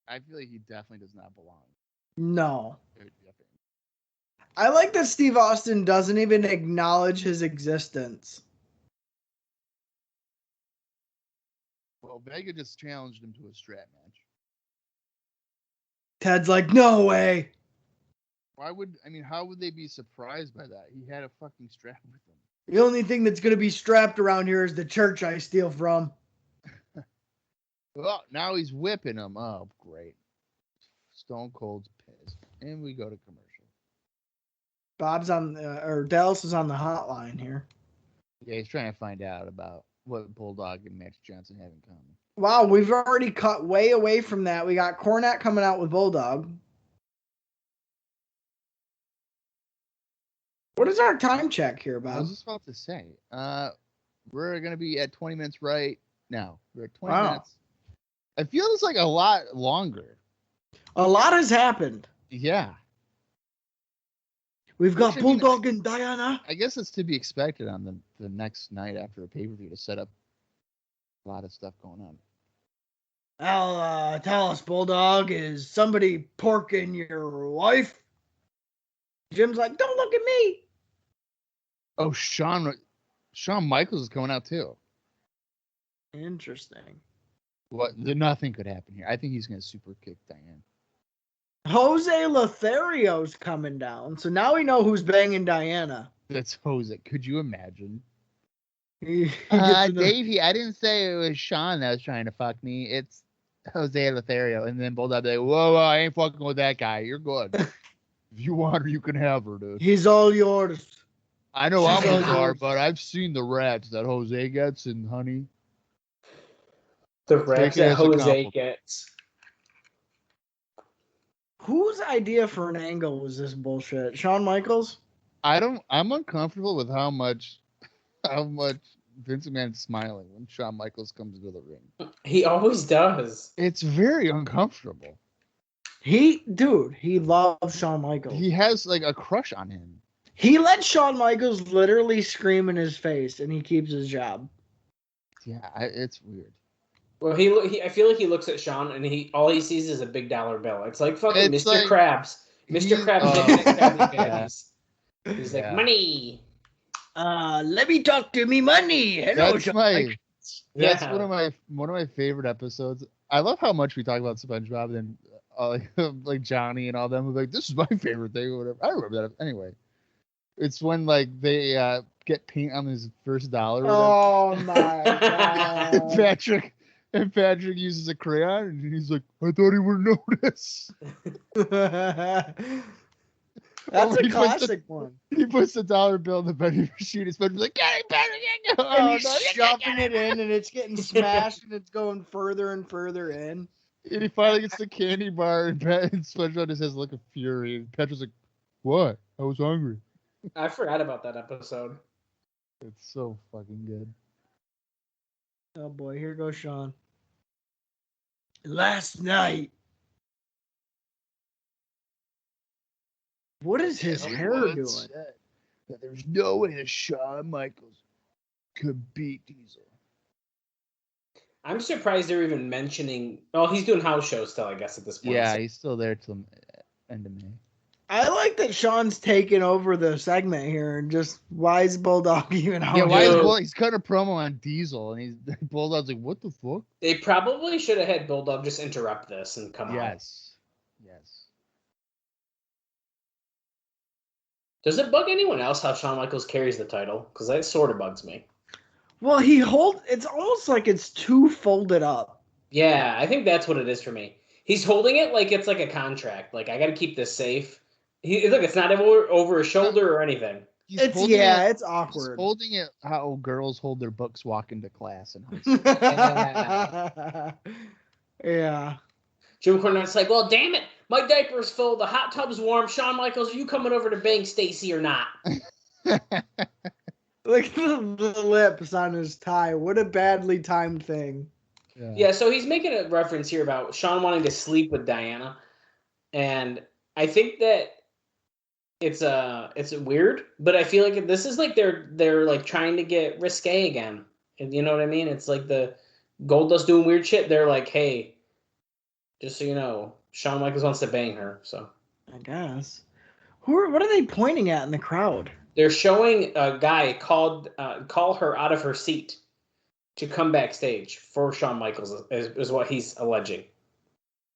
I feel like he definitely does not belong. No. I like that Steve Austin doesn't even acknowledge his existence. Well, Vega just challenged him to a strap match. Ted's like, no way. How would they be surprised by that? He had a fucking strap with him. The only thing that's going to be strapped around here is the church I steal from. Well, now he's whipping him. Oh, great. Stone Cold's pissed. And we go to commercial. Bob's on, or Dallas is on the hotline here. Yeah, he's trying to find out about what Bulldog and Max Johnson have in common. Wow, we've already cut way away from that. We got Cornette coming out with Bulldog. What is our time check here, Bob? I was just about to say, we're going to be at 20 minutes right now. We're at 20 minutes. It feels like a lot longer. A lot has happened. Yeah. We've got Bulldog and Diana. I guess it's to be expected on the next night after a pay-per-view to set up a lot of stuff going on. Well, tell us, Bulldog, is somebody porking your wife? Jim's like, don't look at me. Oh, Shawn Michaels is coming out too. Interesting. Nothing could happen here. I think he's going to super kick Diane. Jose Lothario's coming down, so now we know who's banging Diana. That's Jose. Could you imagine? Davey, I didn't say it was Shawn that was trying to fuck me. It's Jose Lothario. And then Bulldog be like, whoa, I ain't fucking with that guy. You're good. If you want her, you can have her, dude. He's all yours. I know I'm a car, but I've seen the rats that Jose gets, and honey. The rats that Jose gets. Whose idea for an angle was this bullshit? Shawn Michaels? I'm uncomfortable with how much Vince McMahon's smiling when Shawn Michaels comes into the ring. He always does. It's very uncomfortable. He loves Shawn Michaels. He has like a crush on him. He let Shawn Michaels literally scream in his face, and he keeps his job. Yeah, it's weird. Well, I feel like he looks at Shawn, and all he sees is a big dollar bill. It's like fucking Mr. Like, Krabs. Mr. Krabs looking at Krabby Patties. He's like, money. Let me talk to me money. Hello, Shawn. That's one of my favorite episodes. I love how much we talk about SpongeBob and like Johnny and all them. Like, this is my favorite thing or whatever. I remember that. Anyway, it's when like they get paint on his first dollar. Oh my god! And Patrick uses a crayon, and he's like, "I thought he would notice." That's a classic one. He puts the dollar bill in the vending machine. His friend's like, "Get it, Patrick!" And he's shoving it in, and it's getting smashed, and it's going further and further in. And he finally gets the candy bar, and SpongeBob just has a look of fury. And Patrick's like, "What? I was hungry." I forgot about that episode. It's so fucking good. Oh boy, here goes Shawn. Last night. What is his hair doing? That there's no way that Shawn Michaels could beat Diesel. I'm surprised they're even mentioning. Oh, he's doing house shows still, I guess, at this point. Yeah, he's still there till end of May. I like that Shawn's taking over the segment here and just why is Bulldog even out? Yeah, why is he's cutting a promo on Diesel and Bulldog's like, what the fuck? They probably should have had Bulldog just interrupt this and come on. Yes. Does it bug anyone else how Shawn Michaels carries the title? Because that sort of bugs me. Well, it's almost like it's too folded up. Yeah, I think that's what it is for me. He's holding it like it's like a contract. Like, I got to keep this safe. Look, it's not over his shoulder or anything. It's He's awkward. holding it how girls hold their books walk into class in high school. Yeah. Jim Cornette's like, well, damn it. My diaper's full. The hot tub's warm. Shawn Michaels, are you coming over to bang Stacy or not? Look at the lips on his tie. What a badly timed thing. Yeah, so he's making a reference here about Shawn wanting to sleep with Diana. And I think that it's weird, but I feel like this is like they're like trying to get risque again. And you know what I mean? It's like the Goldust doing weird shit. They're like, hey, just so you know, Shawn Michaels wants to bang her. So I guess. What are they pointing at in the crowd? they're showing a guy call her out of her seat to come backstage for Shawn Michaels is what he's alleging.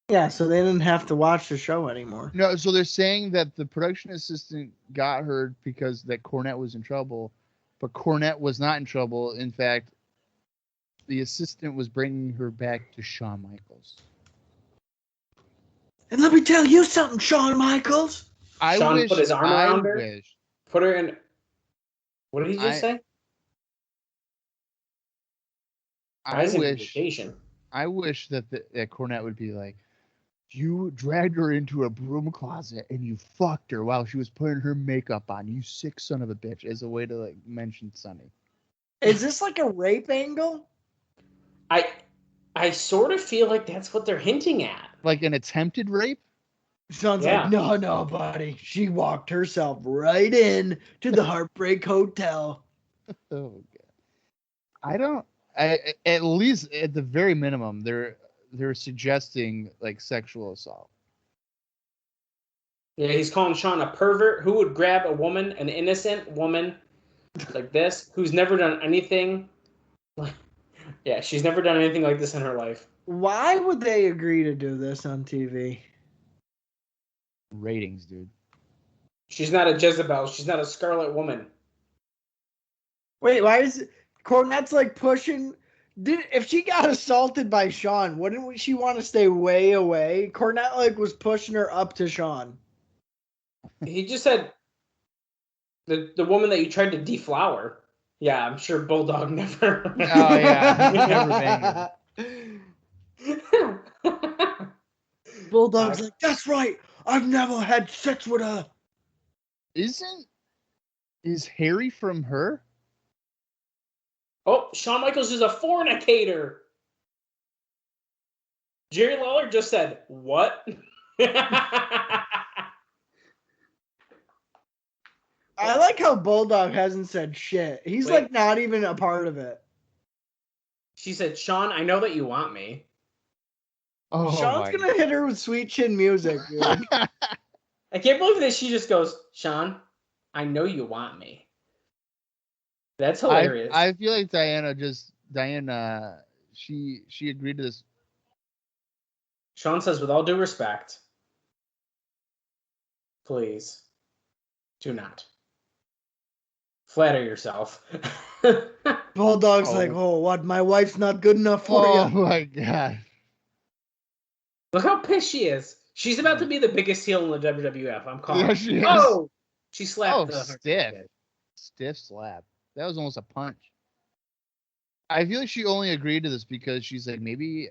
Yeah, so they didn't have to watch the show anymore. No, so they're saying that the production assistant got her because that Cornette was in trouble, but Cornette was not in trouble. In fact, the assistant was bringing her back to Shawn Michaels. And let me tell you something, Shawn Michaels. Shawn put his arm around her. Put her in. What did he just say? I wish that that Cornette would be like, you dragged her into a broom closet and you fucked her while she was putting her makeup on. You sick son of a bitch, as a way to like mention Sonny. Is this like a rape angle? I sort of feel like that's what they're hinting at. Like an attempted rape? Sounds like, no, buddy. She walked herself right in to the Heartbreak Hotel. Oh, God. At least at the very minimum, they're suggesting like sexual assault. Yeah, he's calling Shawn a pervert who would grab a woman, an innocent woman like this, who's never done anything. Yeah, she's never done anything like this in her life. Why would they agree to do this on TV? Ratings, dude. She's not a Jezebel. She's not a Scarlet Woman. Wait, why is it? Cornette's like pushing. If she got assaulted by Shawn, wouldn't she want to stay way away? Cornette like was pushing her up to Shawn. He just said the woman that you tried to deflower. Yeah, I'm sure Bulldog never. Oh yeah, never banged. Bulldog's like, that's right. I've never had sex with her. Is Harry from her? Oh, Shawn Michaels is a fornicator. Jerry Lawler just said, what? I like how Bulldog hasn't said shit. He's like not even a part of it. She said, Shawn, I know that you want me. Oh, Shawn's going to hit her with sweet chin music, dude. I can't believe that she just goes, Shawn, I know you want me. That's hilarious. I feel like Diana, she agreed to this. Shawn says, with all due respect, please do not flatter yourself. Bulldog's like, oh, what? My wife's not good enough for you. Oh my God. Look how pissed she is. She's about to be the biggest heel in the WWF. I'm calling. Yeah, she is. Oh! She slapped Stiff slap. That was almost a punch. I feel like she only agreed to this because she's like, maybe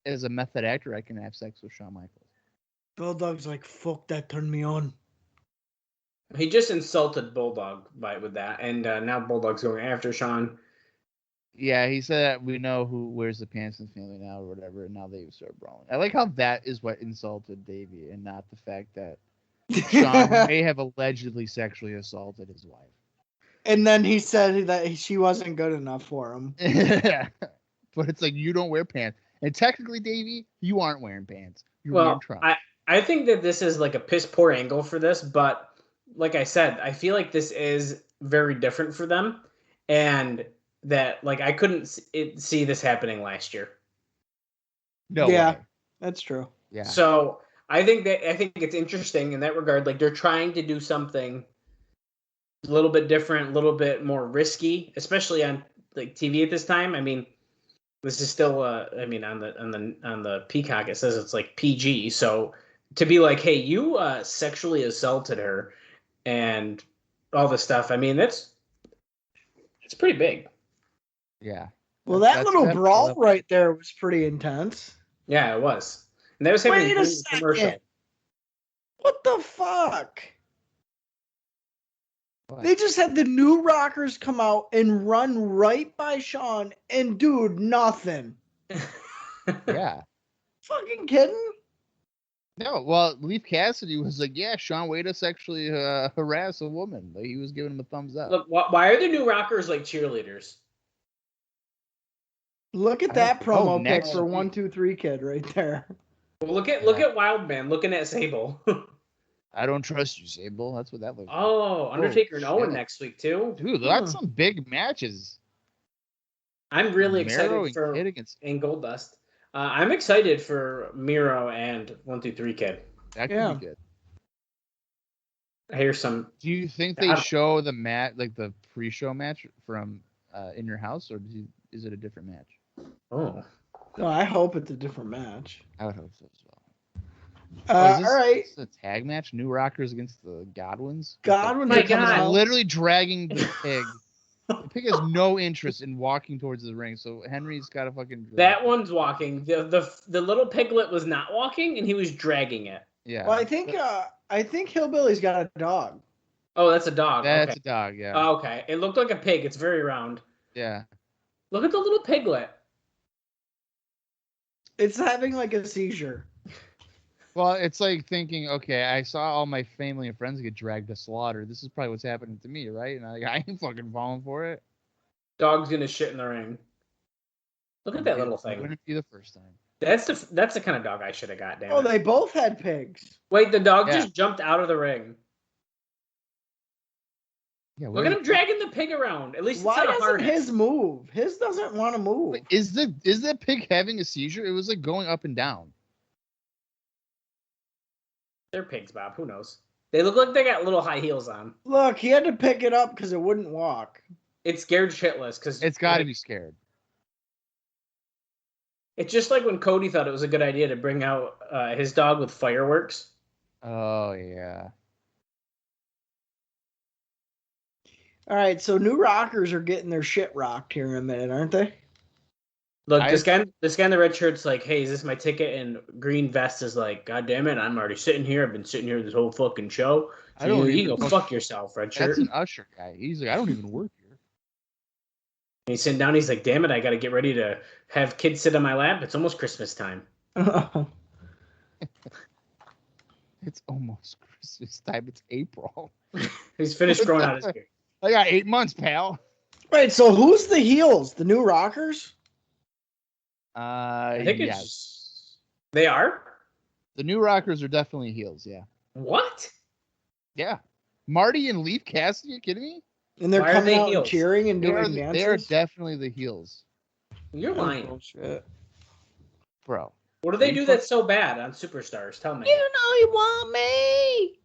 as a method actor, I can have sex with Shawn Michaels. Bulldog's like, fuck, that turned me on. He just insulted Bulldog with that, and now Bulldog's going after Shawn. Yeah, he said that we know who wears the pants in the family now or whatever, and now they start brawling. I like how that is what insulted Davey and not the fact that Shawn may have allegedly sexually assaulted his wife. And then he said that she wasn't good enough for him. But it's like, you don't wear pants. And technically, Davey, you aren't wearing pants. You're wearing trousers. I think that this is like a piss poor angle for this, but like I said, I feel like this is very different for them. And that, like, I couldn't see this happening last year. No way. That's true. Yeah. So I think it's interesting in that regard. Like, they're trying to do something a little bit different, a little bit more risky, especially on like TV at this time. I mean, this is still I mean, on the Peacock it says it's like PG. So to be like, hey, you sexually assaulted her, and all this stuff. I mean, it's pretty big. Yeah. Well, That's that little definitely brawl level. right there was pretty intense. Yeah, it was. And that was him Wait in a the commercial. second. What the fuck? What? They just had the New Rockers come out and run right by Shawn, and dude, nothing. Yeah. Fucking kidding? No, well, Leaf Cassidy was like, yeah, Shawn Wade sexually harass a woman. Like, he was giving him a thumbs up. Look, why are the New Rockers like cheerleaders? Look at I that don't know, promo pic next for week. 1, 2, 3 Kid right there. Well, look at Wildman looking at Sable. I don't trust you, Sable. That's what that looks like. Oh, Undertaker and Owen shit. next week too. Dude, that's some big matches. I'm really Mero excited and for Kid against in Goldust. I'm excited for Miro and 1, 2, 3 Kid. that could Yeah. be good. I hear some. Do you think I they don't- show the like the pre-show match from In Your House, or is it a different match? Oh, No, I hope it's a different match. I would hope so as well. Oh, is All right. Is this a tag match? New Rockers against the Godwins? Godwin's My are coming God. out. Literally dragging the pig. The pig has no interest in walking towards the ring, so Henry's got to fucking drag that it. one's walking. The little piglet was not walking, and he was dragging it. Yeah. Well, I think Hillbilly's got a dog. Oh, that's a dog. That's Okay. a dog, yeah. Oh, okay. It looked like a pig. It's very round. Yeah. Look at the little piglet. It's having like a seizure. Well, it's like thinking, okay, I saw all my family and friends get dragged to slaughter. This is probably what's happening to me, right? And I ain't fucking falling for it. Dog's gonna shit in the ring. Look at that little thing. Wouldn't be the first time. That's the kind of dog I should have got. Damn Oh, it. they both had pigs. Wait, the dog Yeah. just jumped out of the ring. Yeah. Look at him dragging the pig around. At least Why it's in a doesn't harness. his move? His doesn't want to move. Wait, is that pig having a seizure? It was like going up and down. They're pigs, Bob. Who knows? They look like they got little high heels on. Look, he had to pick it up because it wouldn't walk. It's scared shitless because It's got to be scared. It's just like when Cody thought it was a good idea to bring out his dog with fireworks. Oh yeah. All right, so New Rockers are getting their shit rocked here in a minute, aren't they? Look, this guy in the red shirt's like, "Hey, is this my ticket?" And green vest is like, "God damn it, I'm already sitting here. I've been sitting here this whole fucking show. I don't you even go fuck yourself, red shirt." That's an usher guy. He's like, I don't even work here. And he's sitting down. He's like, "Damn it, I got to get ready to have kids sit on my lap. It's almost Christmas time." It's almost Christmas time. It's April. He's finished growing out his beard. I got 8 months, pal. Wait, so who's the heels? The New Rockers? I think yes. it's they are. The New Rockers are definitely heels. Yeah. What? Yeah. Marty and Leaf Cassidy, you kidding me? And they're Why are coming they out and heels? cheering and They are, doing they are dances? definitely the heels, You're lying. Bullshit. bro. What do they do that's so bad on Superstars? Tell me. You know you want me.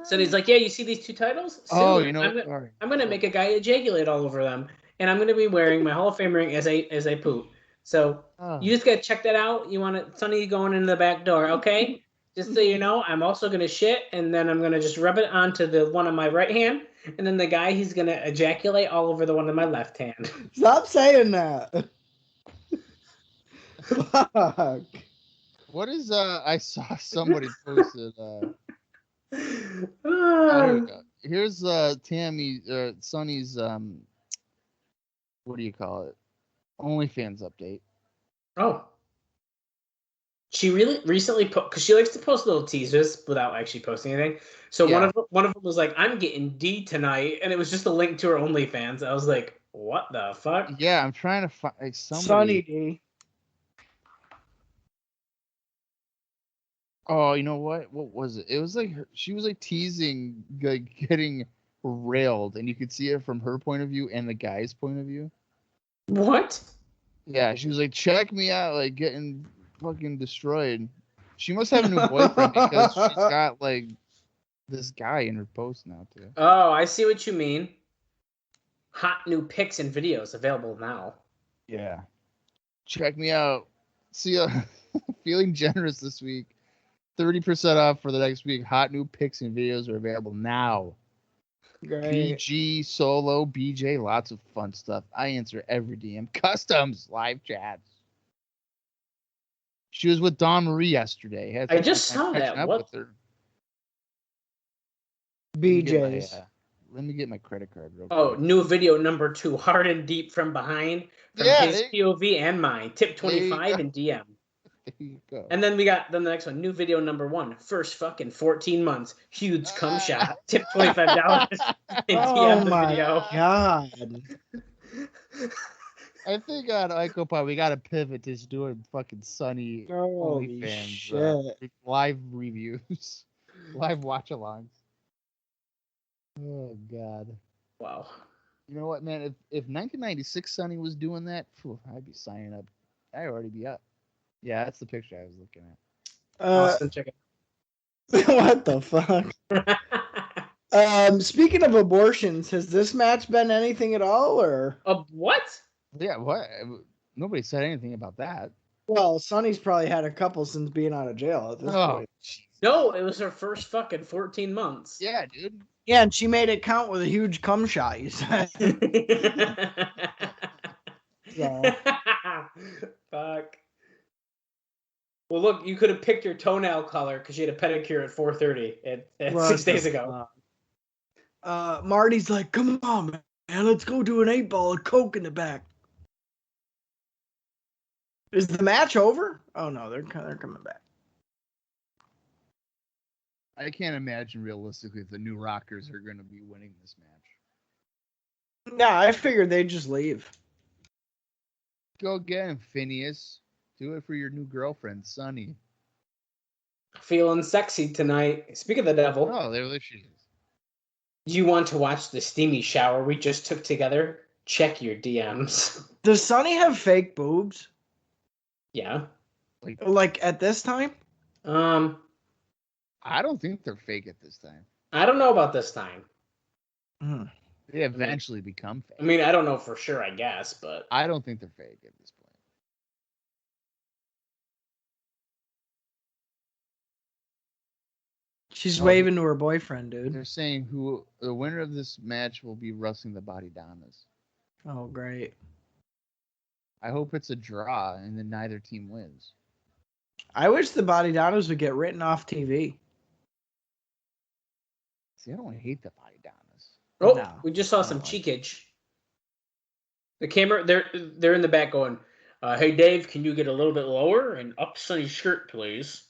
So he's like, "Yeah, you see these 2 titles? Oh, Soon, you know, sorry. I'm gonna make a guy ejaculate all over them, and I'm gonna be wearing my Hall of Fame ring as I poop. So Oh. you just gotta check that out. You want it, Sonny, going in the back door, okay? Just so you know, I'm also gonna shit, and then I'm gonna just rub it onto the one on my right hand, and then the guy, he's gonna ejaculate all over the one on my left hand." Stop saying that. Fuck. What is I saw somebody posted here we Ah. go. Here's Tammy Sonny's what do you call it? OnlyFans update. Oh. She really recently put, because she likes to post little teasers without actually posting anything. So Yeah. one of them was like, "I'm getting D tonight," and it was just a link to her OnlyFans. I was like, "What the fuck?" Yeah, I'm trying to find like somebody. Sonny D. Oh, you know what? What was it? It was like she was like teasing, like getting railed, and you could see it from her point of view and the guy's point of view. What? Yeah, she was like, "Check me out, like getting fucking destroyed." She must have a new boyfriend because she's got like this guy in her post now too. Oh, I see what you mean. Hot new pics and videos available now. Yeah. Check me out. See ya. Feeling generous this week. 30% off for the next week. Hot new pics and videos are available now. Great. BG, Solo, BJ, lots of fun stuff. I answer every DM. Customs, live chats. She was with Dawn Marie yesterday. I just saw catching that. up What? with her. BJ's. Let me get my credit card real Oh, quick. new video number 2, hard and deep from behind, from his POV and mine. Tip 25 and DM. There you go. And then we got the next one, new video number 1, first fucking 14 months, huge cum shot. Tip $25 and DM the video. God. I think on IcoPod we got to pivot to just doing fucking Sunny Holy OnlyFans shit. live reviews, live watch-alongs. Oh God. Wow. You know what, man? If 1996 Sunny was doing that, I'd be signing up. I'd already be up. Yeah, that's the picture I was looking at. Austin, check it. What the fuck? Speaking of abortions, has this match been anything at all, or? What? Yeah, what? Nobody said anything about that. Well, Sonny's probably had a couple since being out of jail at this point. No, it was her first fucking 14 months. Yeah, dude. Yeah, and she made it count with a huge cum shot, you said. So. Fuck. Well, look, you could have picked your toenail color because you had a pedicure at 4:30 at 6 days ago. Marty's like, come on, man, let's go do an 8-ball of Coke in the back. Is the match over? Oh, no, they're coming back. I can't imagine realistically if the New Rockers are going to be winning this match. Nah, I figured they'd just leave. Go get him, Phineas. Do it for your new girlfriend, Sunny. Feeling sexy tonight. Speak of the devil. Oh, there she is. Do you want to watch the steamy shower we just took together? Check your DMs. Does Sunny have fake boobs? Yeah. Like at this time? I don't think they're fake at this time. I don't know about this time. They eventually become fake. I mean, I don't know for sure, I guess, but I don't think they're fake at this point. She's waving to her boyfriend, dude. They're saying who the winner of this match will be wrestling the Body Donnas. Oh, great. I hope it's a draw and then neither team wins. I wish the Body Donnas would get written off TV. See, I don't hate the Body Donnas. oh, No. we just saw some cheekage. The camera, they're in the back going, hey, Dave, can you get a little bit lower and up Sunny's shirt, please?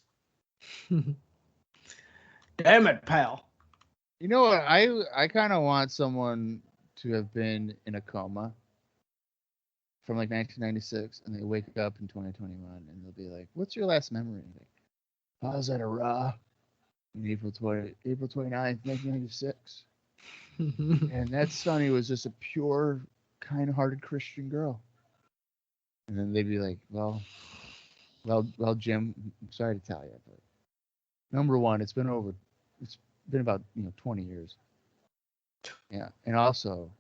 Damn it, pal. You know what? I kind of want someone to have been in a coma from like 1996, and they wake up in 2021, and they'll be like, "What's your last memory?" Like, I was at a Raw in April 29th, 1996, and that Sunny was just a pure, kind-hearted Christian girl. And then they'd be like, "Well, Jim, I'm sorry to tell you, but number one, it's been about 20 years. Yeah, and also,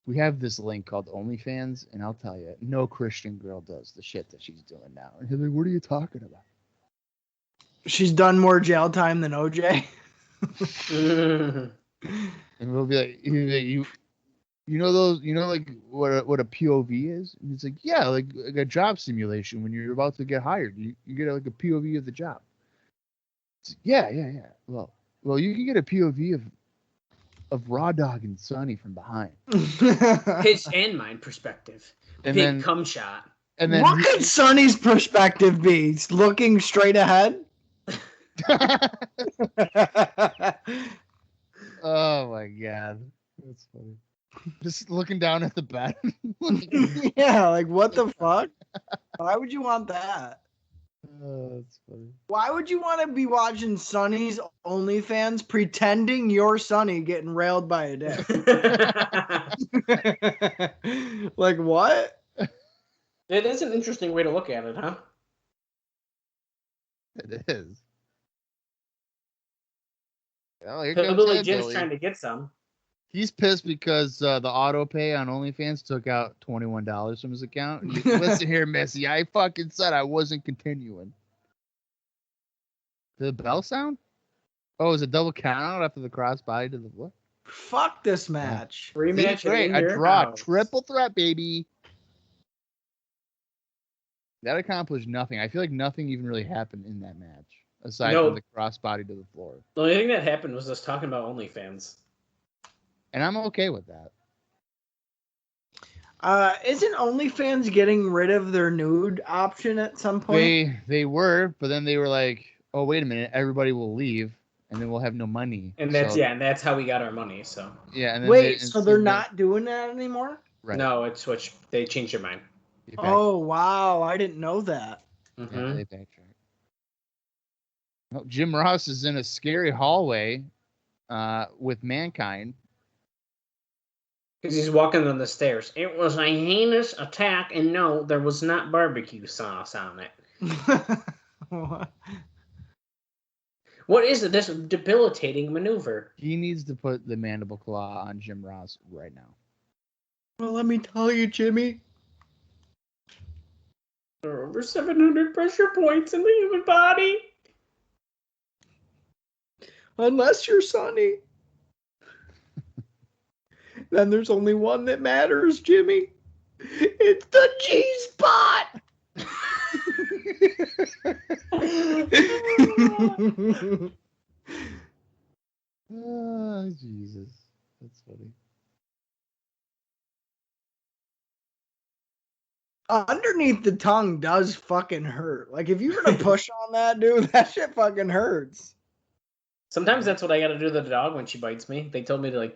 we have this link called OnlyFans, and I'll tell you, no Christian girl does the shit that she's doing now." And he's like, "What are you talking about?" She's done more jail time than OJ. And we'll be like, you know those, like what a POV is? And he's like, yeah, like a job simulation when you're about to get hired. You get like a POV of the job. It's like, yeah. Well, you can get a POV of Raw Dog and Sunny from behind. His and mine perspective. And Big then, cum shot. And then what could Sonny's perspective be? He's looking straight ahead? Oh my god, that's funny. Just looking down at the bed. Yeah, like what the fuck? Why would you want that? Oh, that's funny. Why would you want to be watching Sonny's OnlyFans pretending you're Sonny getting railed by a dick? Like what? It is an interesting way to look at it, huh? It is. Oh, here Hillbilly comes Jim's Billy. trying to get some. He's pissed because the auto pay on OnlyFans took out $21 from his account. Listen here, Missy. I fucking said I wasn't continuing. The bell sound? Oh, is it double count out after the crossbody to the what? Fuck this match. Rematch Great, in a your draw, house. triple threat, baby. That accomplished nothing. I feel like nothing even really happened in that match aside from the crossbody to the floor. The only thing that happened was us talking about OnlyFans. And I'm okay with that. Isn't OnlyFans getting rid of their nude option at some point? They were, but then they were like, "Oh, wait a minute, everybody will leave, and then we'll have no money." And that's how we got our money. So yeah, and then wait, so they're not doing that anymore? Right. No, it's switched. They changed their mind. Oh wow, I didn't know that. Mm-hmm. Yeah, they backtracked. Oh, Jim Ross is in a scary hallway with Mankind. Because he's walking on the stairs. It was a heinous attack, and no, there was not barbecue sauce on it. What is it? This debilitating maneuver. He needs to put the mandible claw on Jim Ross right now. Well, let me tell you, Jimmy. There are over 700 pressure points in the human body. Unless you're Sonny. Then there's only one that matters, Jimmy. It's the G-spot! Oh, Jesus. That's funny. Underneath the tongue does fucking hurt. Like, if you were to push on that, dude, that shit fucking hurts. Sometimes that's what I gotta do to the dog when she bites me. They told me to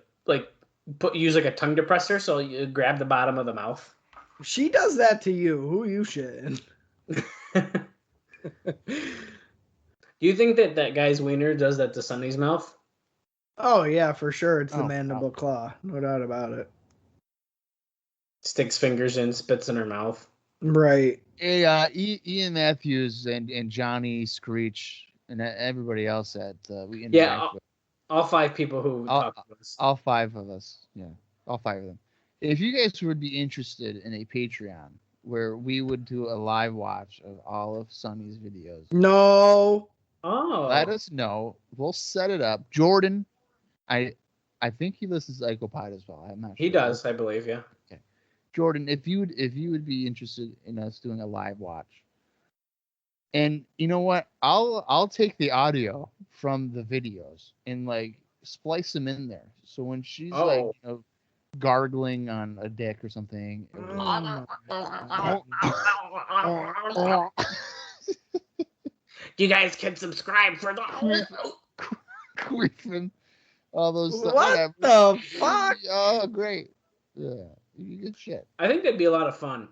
use like a tongue depressor, so you grab the bottom of the mouth. She does that to you. Who you shitting? Do you think that guy's wiener does that to Sonny's mouth? Oh yeah, for sure. It's the Oh, mandible claw. No doubt about it. Sticks fingers in, spits in her mouth. Right. Hey, Ian Matthews and Johnny Screech and everybody else that we interact with. All 5 people who talk to us. All 5 of us. Yeah, all 5 of them. If you guys would be interested in a Patreon where we would do a live watch of all of Sonny's videos, No. Oh. let us know. We'll set it up. Jordan, I think he listens to IcoPod as well. I'm not sure. He does, I believe, yeah. Okay. Jordan, if you would be interested in us doing a live watch. And you know what? I'll take the audio from the videos and like splice them in there. So when she's like, gargling on a dick or something. You guys can subscribe for the Queefing, all those stuff. What the fuck? Oh, great. Yeah, good shit. I think that'd be a lot of fun.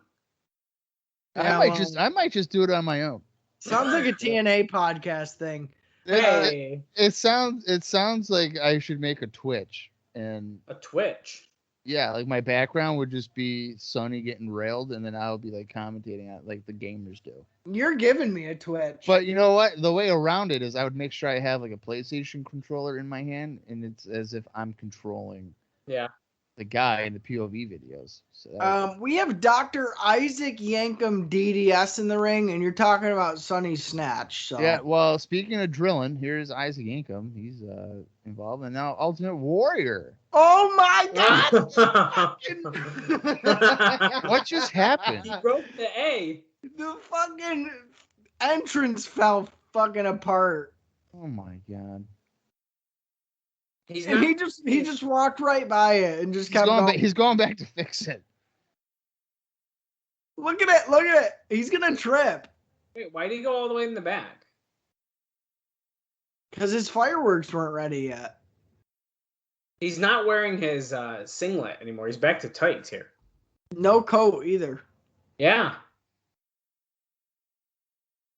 I might just do it on my own. Sounds like a TNA podcast thing. Hey. It sounds like I should make a Twitch and A Twitch. yeah, like my background would just be Sonny getting railed, and then I would be like commentating on it like the gamers do. You're giving me a Twitch. But you know what? The way around it is I would make sure I have like a PlayStation controller in my hand, and it's as if I'm controlling the guy in the POV videos. So we have Dr. Isaac Yankum DDS in the ring, and you're talking about Sonny's Snatch. So yeah, well, speaking of drilling, here's Isaac Yankum. He's involved, and now Ultimate Warrior. Oh my God! What just happened? He broke the A. The fucking entrance fell fucking apart. Oh my God! And he just walked right by it and just kept going. He's going back to fix it. Look at it! Look at it! He's gonna trip. Wait, why did he go all the way in the back? Because his fireworks weren't ready yet. He's not wearing his singlet anymore. He's back to tights here. No coat either. Yeah.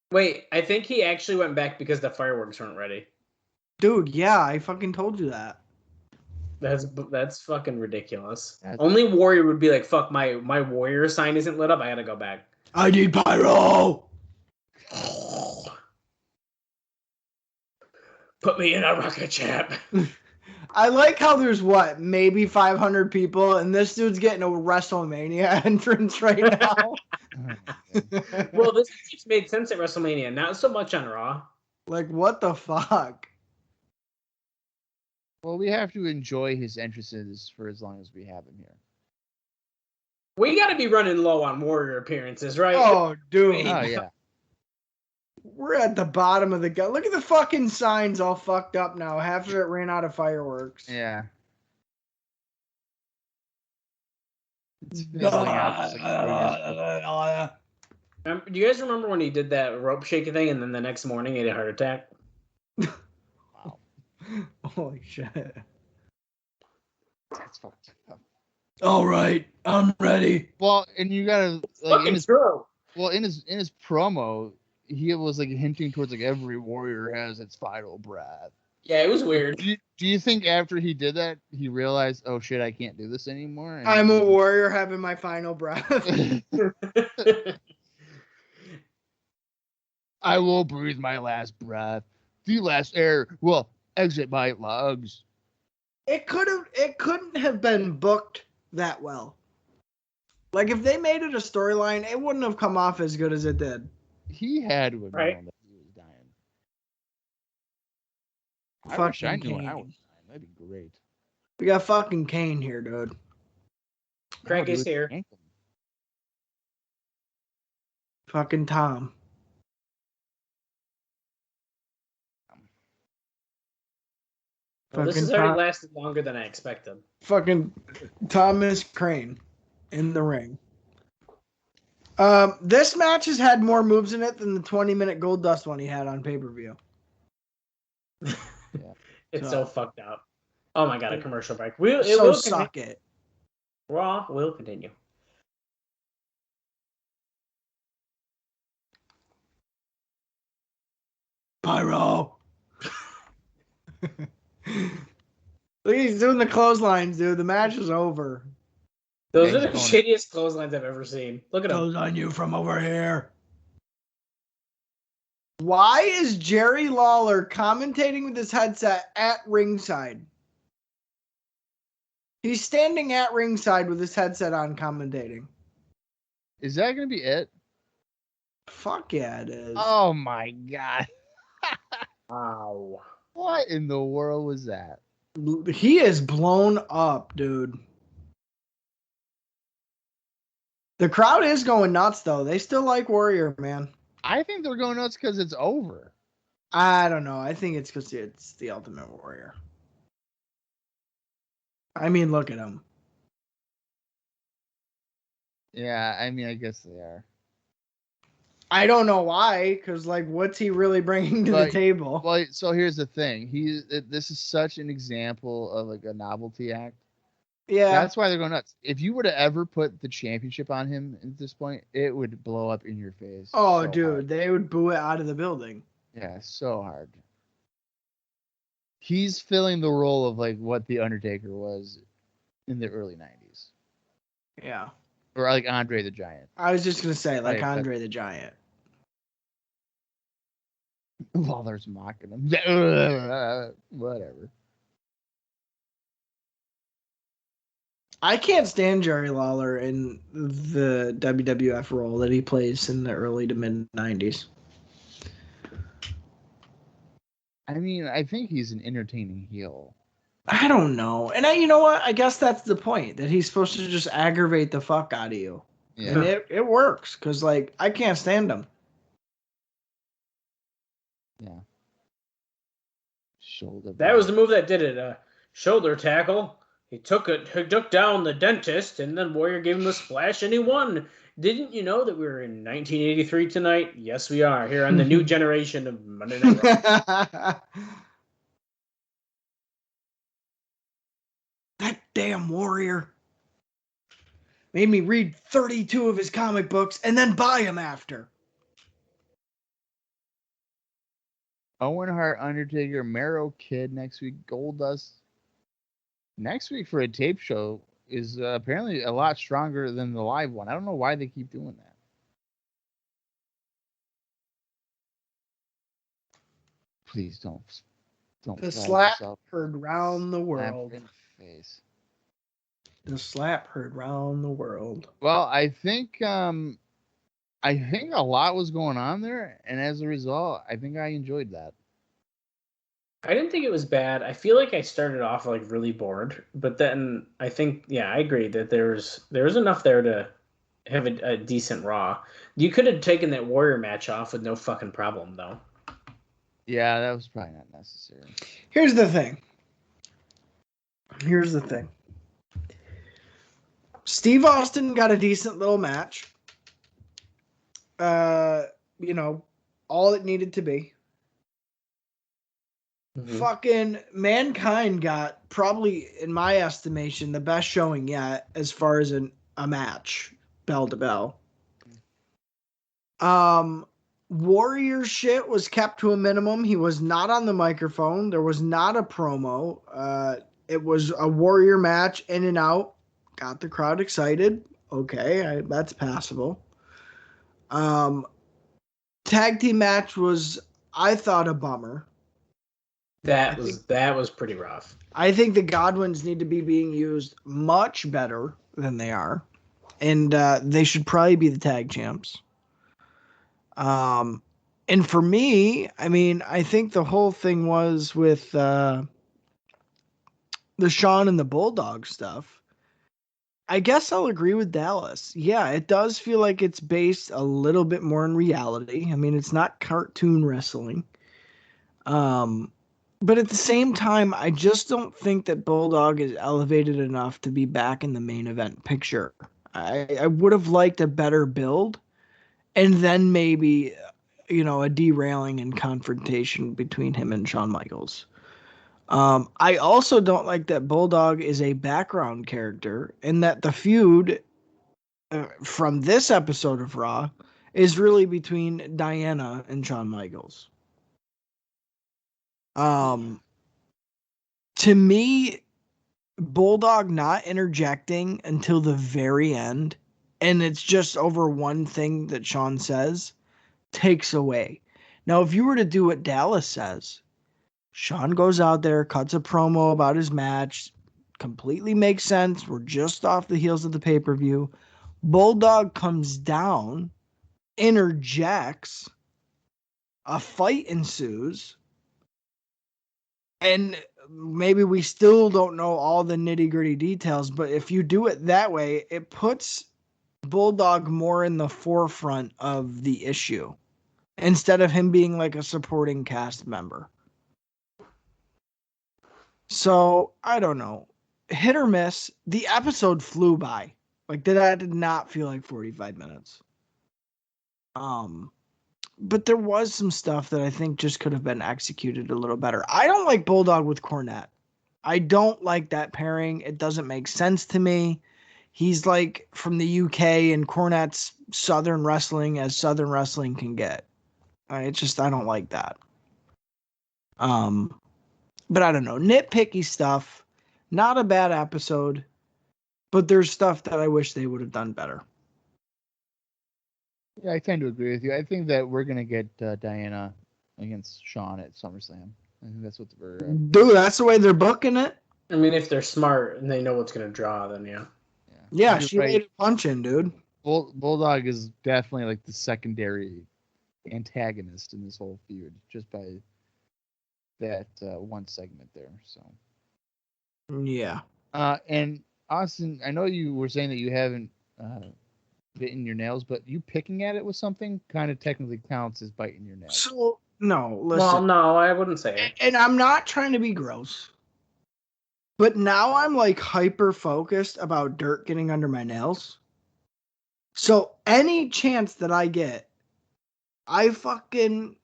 Wait, I think he actually went back because the fireworks weren't ready. Dude, yeah, I fucking told you that. That's fucking ridiculous. Only Warrior would be like, fuck, my Warrior sign isn't lit up. I gotta go back. I need pyro! Put me in a rocket ship. I like how there's maybe 500 people, and this dude's getting a WrestleMania entrance right now. Well, this just made sense at WrestleMania, not so much on Raw. Like, what the fuck? Well, we have to enjoy his entrances for as long as we have him here. We got to be running low on Warrior appearances, right? Oh, dude. Oh, yeah. We're at the bottom of the gut. Look at the fucking signs all fucked up now. Half of it ran out of fireworks. Yeah. It's fizzling out just like Do you guys remember when he did that rope shaking thing and then the next morning he had a heart attack? wow. Holy shit. That's fucked up. All right, I'm ready. Well, and you gotta like Fucking true. in his promo, he was like hinting towards like every warrior has its final breath. Yeah, it was weird. Do you think after he did that, he realized, oh shit, I can't do this anymore? And I'm a warrior having my final breath. I will breathe my last breath. The last air will exit my lungs. It couldn't have been booked that well. Like if they made it a storyline, it wouldn't have come off as good as it did. He had to have known that he was dying. I wish I knew when I was dying. That'd be great. We got fucking Kane here, dude. Craig is here. Fucking Tom. Well, this has already lasted longer than I expected. Fucking Thomas Crane in the ring. This match has had more moves in it than the 20-minute Goldust one he had on pay-per-view. Yeah. It's so fucked up. Oh my god, a commercial break. It so will suck it. Raw will continue. Pyro. Look, he's doing the clotheslines, dude. The match is over. Those are the shittiest clotheslines I've ever seen. Look at him. Goes on you from over here. Why is Jerry Lawler commentating with his headset at ringside? He's standing at ringside with his headset on commentating. Is that going to be it? Fuck yeah, it is. Oh my god. Wow. What in the world was that? He is blown up, dude. The crowd is going nuts, though. They still like Warrior, man. I think they're going nuts because it's over. I don't know. I think it's because it's the Ultimate Warrior. I mean, look at him. Yeah, I mean, I guess they are. I don't know why, because, like, what's he really bringing to the table? Well, so here's the thing. This is such an example of, like, a novelty act. Yeah. That's why they're going nuts. If you would have ever put the championship on him at this point, it would blow up in your face. Oh, so dude, hard. They would boo it out of the building. Yeah, so hard. He's filling the role of, like, what The Undertaker was in the early 90s. Yeah. Or, like, Andre the Giant. I was just going to say, like, Andre the Giant. Lawler's mocking him. Whatever. I can't stand Jerry Lawler in the WWF role that he plays in the early to mid 90s. I mean, I think he's an entertaining heel. I don't know. And you know what? I guess that's the point, that he's supposed to just aggravate the fuck out of you. Yeah. And it works, because, like, I can't stand him. Yeah. Shoulder. That was the move that did it. Shoulder tackle. He took down the dentist, and then Warrior gave him a splash, and he won. Didn't you know that we were in 1983 tonight? Yes, we are, here on the new generation of Monday Night Raw. That damn Warrior made me read 32 of his comic books and then buy them after. Owen Hart, Undertaker, Mero Kid next week, Goldust. Next week for a tape show is apparently a lot stronger than the live one. I don't know why they keep doing that. Please don't. The slap heard round the world. In the face. The slap heard round the world. Well, I think I think a lot was going on there, and as a result, I think I enjoyed that. I didn't think it was bad. I feel like I started off like really bored, but then I think, yeah, I agree that there was enough there to have a decent Raw. You could have taken that Warrior match off with no fucking problem, though. Yeah, that was probably not necessary. Here's the thing. Steve Austin got a decent little match. You know, all it needed to be. Mhm. Fucking Mankind got probably, in my estimation, the best showing yet as far as a match, bell to bell. Warrior shit was kept to a minimum. He was not on the microphone. There was not a promo. It was a Warrior match, in and out. Got the crowd excited. Okay, that's passable. Tag team match was, I thought, a bummer. That was pretty rough. I think the Godwins need to be being used much better than they are. And they should probably be the tag champs. And for me, I mean, I think the whole thing was with the Shawn and the Bulldog stuff. I guess I'll agree with Dallas. Yeah, it does feel like it's based a little bit more in reality. I mean, it's not cartoon wrestling. But at the same time, I just don't think that Bulldog is elevated enough to be back in the main event picture. I would have liked a better build, and then maybe, a derailing and confrontation between him and Shawn Michaels. I also don't like that Bulldog is a background character, and that the feud from this episode of Raw is really between Diana and Shawn Michaels. To me, Bulldog not interjecting until the very end, and it's just over one thing that Shawn says, takes away. Now, if you were to do what Dallas says, Shawn goes out there, cuts a promo about his match, completely makes sense. We're just off the heels of the pay-per-view. Bulldog comes down, interjects, a fight ensues, and maybe we still don't know all the nitty-gritty details, but if you do it that way, it puts Bulldog more in the forefront of the issue instead of him being like a supporting cast member. So, I don't know. Hit or miss. The episode flew by. Like, that did not feel like 45 minutes. But there was some stuff that I think just could have been executed a little better. I don't like Bulldog with Cornette. I don't like that pairing. It doesn't make sense to me. He's like from the UK, and Cornette's Southern wrestling as Southern wrestling can get. I don't like that. But I don't know. Nitpicky stuff. Not a bad episode, but there's stuff that I wish they would have done better. Yeah, I tend to agree with you. I think that we're gonna get Diana against Shawn at SummerSlam. I think that's what we're. Dude, that's the way they're booking it. I mean, if they're smart and they know what's going to draw, then yeah. Yeah, she laid a punch in, dude. Bulldog is definitely like the secondary antagonist in this whole feud, just by that one segment there. So. Yeah. And Austin, I know you were saying that you haven't bitten your nails, but you picking at it with something kind of technically counts as biting your nails. So, no, listen. Well, no, I wouldn't say it. And I'm not trying to be gross, but now I'm like hyper focused about dirt getting under my nails. So any chance that I get, I fucking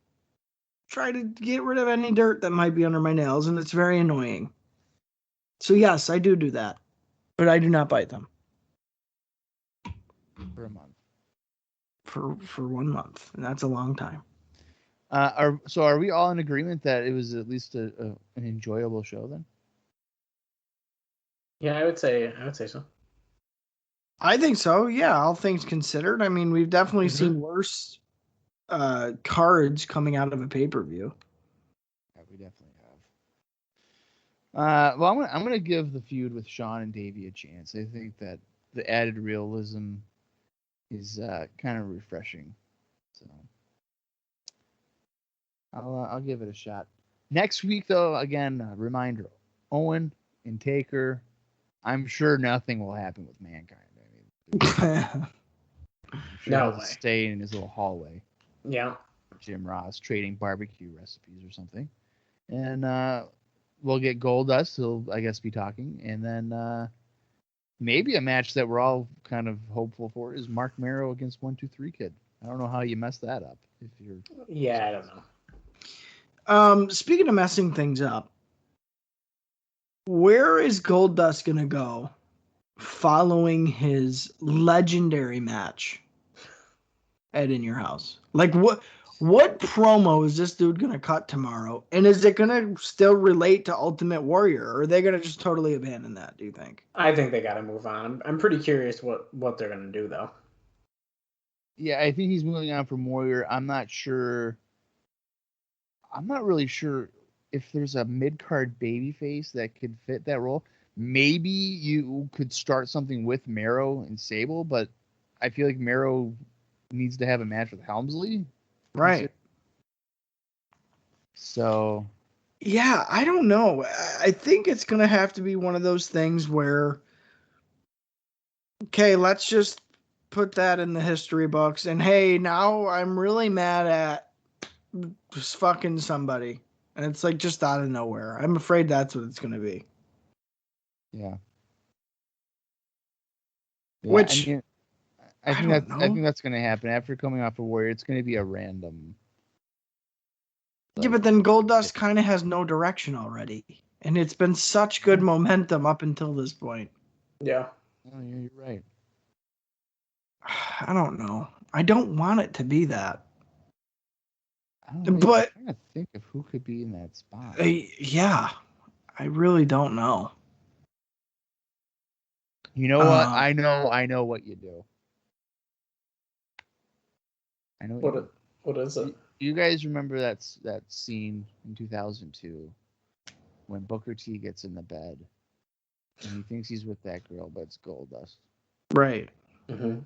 try to get rid of any dirt that might be under my nails, and it's very annoying. So yes, I do that, but I do not bite them. For a month. For 1 month, and that's a long time. Are we all in agreement that it was at least an enjoyable show then? Yeah, I would say so. I think so. Yeah, all things considered. I mean, we've definitely seen worse cards coming out of a pay-per-view. Yeah, we definitely have. Well, I'm gonna give the feud with Shawn and Davey a chance. I think that the added realism is kind of refreshing. So I'll give it a shot. Next week, though, again, reminder: Owen and Taker. I'm sure nothing will happen with Mankind. I'm sure No he'll way. stay in his little hallway. Yeah. Jim Ross trading barbecue recipes or something, and we'll get Goldust. He'll, I guess, be talking, and then maybe a match that we're all kind of hopeful for is Mark Merrow against 1-2-3 Kid. I don't know how you mess that up. If you're Yeah, I don't know. Speaking of messing things up, where is Goldust gonna go following his legendary match at In Your House? Like, what promo is this dude gonna cut tomorrow? And is it gonna still relate to Ultimate Warrior, or are they gonna just totally abandon that, do you think? I think they got to move on. I'm pretty curious what they're gonna do though. Yeah, I think he's moving on from Warrior. I'm not sure. I'm not really sure if there's a mid-card babyface that could fit that role. Maybe you could start something with Merrow and Sable, but I feel like Merrow needs to have a match with Helmsley. Right. So yeah, I don't know. I think it's going to have to be one of those things where, okay, let's just put that in the history books. And hey, now I'm really mad at just fucking somebody. And it's like just out of nowhere. I'm afraid that's what it's going to be. yeah. Which, I mean, I think that's going to happen after coming off of Warrior. It's going to be a random. Yeah, but then Goldust kind of has no direction already. And it's been such good momentum up until this point. Yeah. Oh, yeah, you're right. I don't know. I don't want it to be that. I'm trying to think of who could be in that spot. Yeah, I really don't know. You know what? I know what you do. I know what is it? You guys remember that scene in 2002 when Booker T gets in the bed and he thinks he's with that girl, but it's Goldust. Right. Mm-hmm.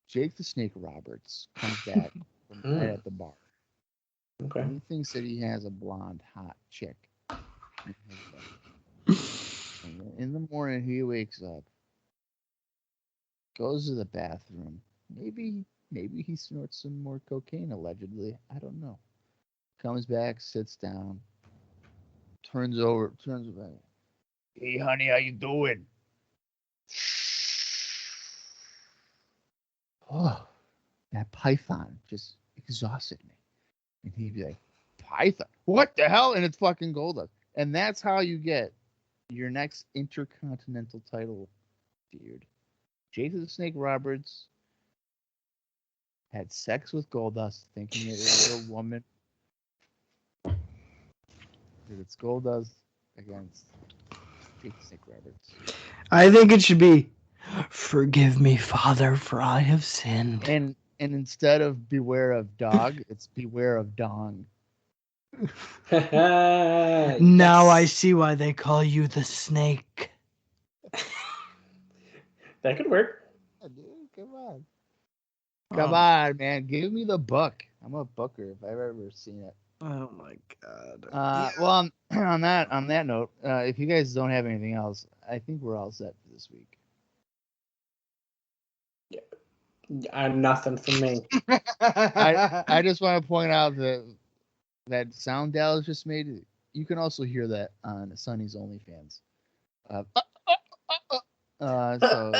Jake the Snake Roberts comes back from right at the bar. Okay. And he thinks that he has a blonde, hot chick. And in the morning, he wakes up, goes to the bathroom. Maybe he snorts some more cocaine, allegedly. I don't know. Comes back, sits down, turns around. Hey, honey, how you doing? Oh, that python just exhausted me. And he'd be like, Python? What the hell? And it's fucking Goldust. And that's how you get your next Intercontinental title feud. Jason the Snake Roberts had sex with Goldust, thinking it was a woman. It's Goldust against Jason the Snake Roberts. I think it should be, forgive me, Father, for I have sinned. And instead of beware of dog, it's beware of dong. Now I see why they call you the snake. That could work. Yeah, dude, come on. Come on, man. Give me the book. I'm a booker if I've ever seen it. Oh my god. Well, on that note, if you guys don't have anything else, I think we're all set for this week. Nothing for me. I just want to point out that sound Dallas just made. You can also hear that on Sonny's OnlyFans. So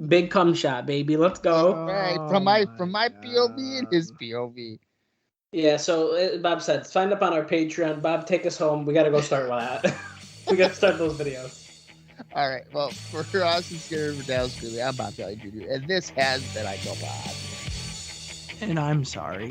Big cum shot, baby. Let's go. right, from my POV and his POV. Yeah, so Bob said, sign up on our Patreon. Bob, take us home. We got to go start with that. We got to start those videos. All right. Well, for Austin Skinner, for Dallas Gridley, I'm Bob Kelly Jr., and this has been I Go Pod. And I'm sorry.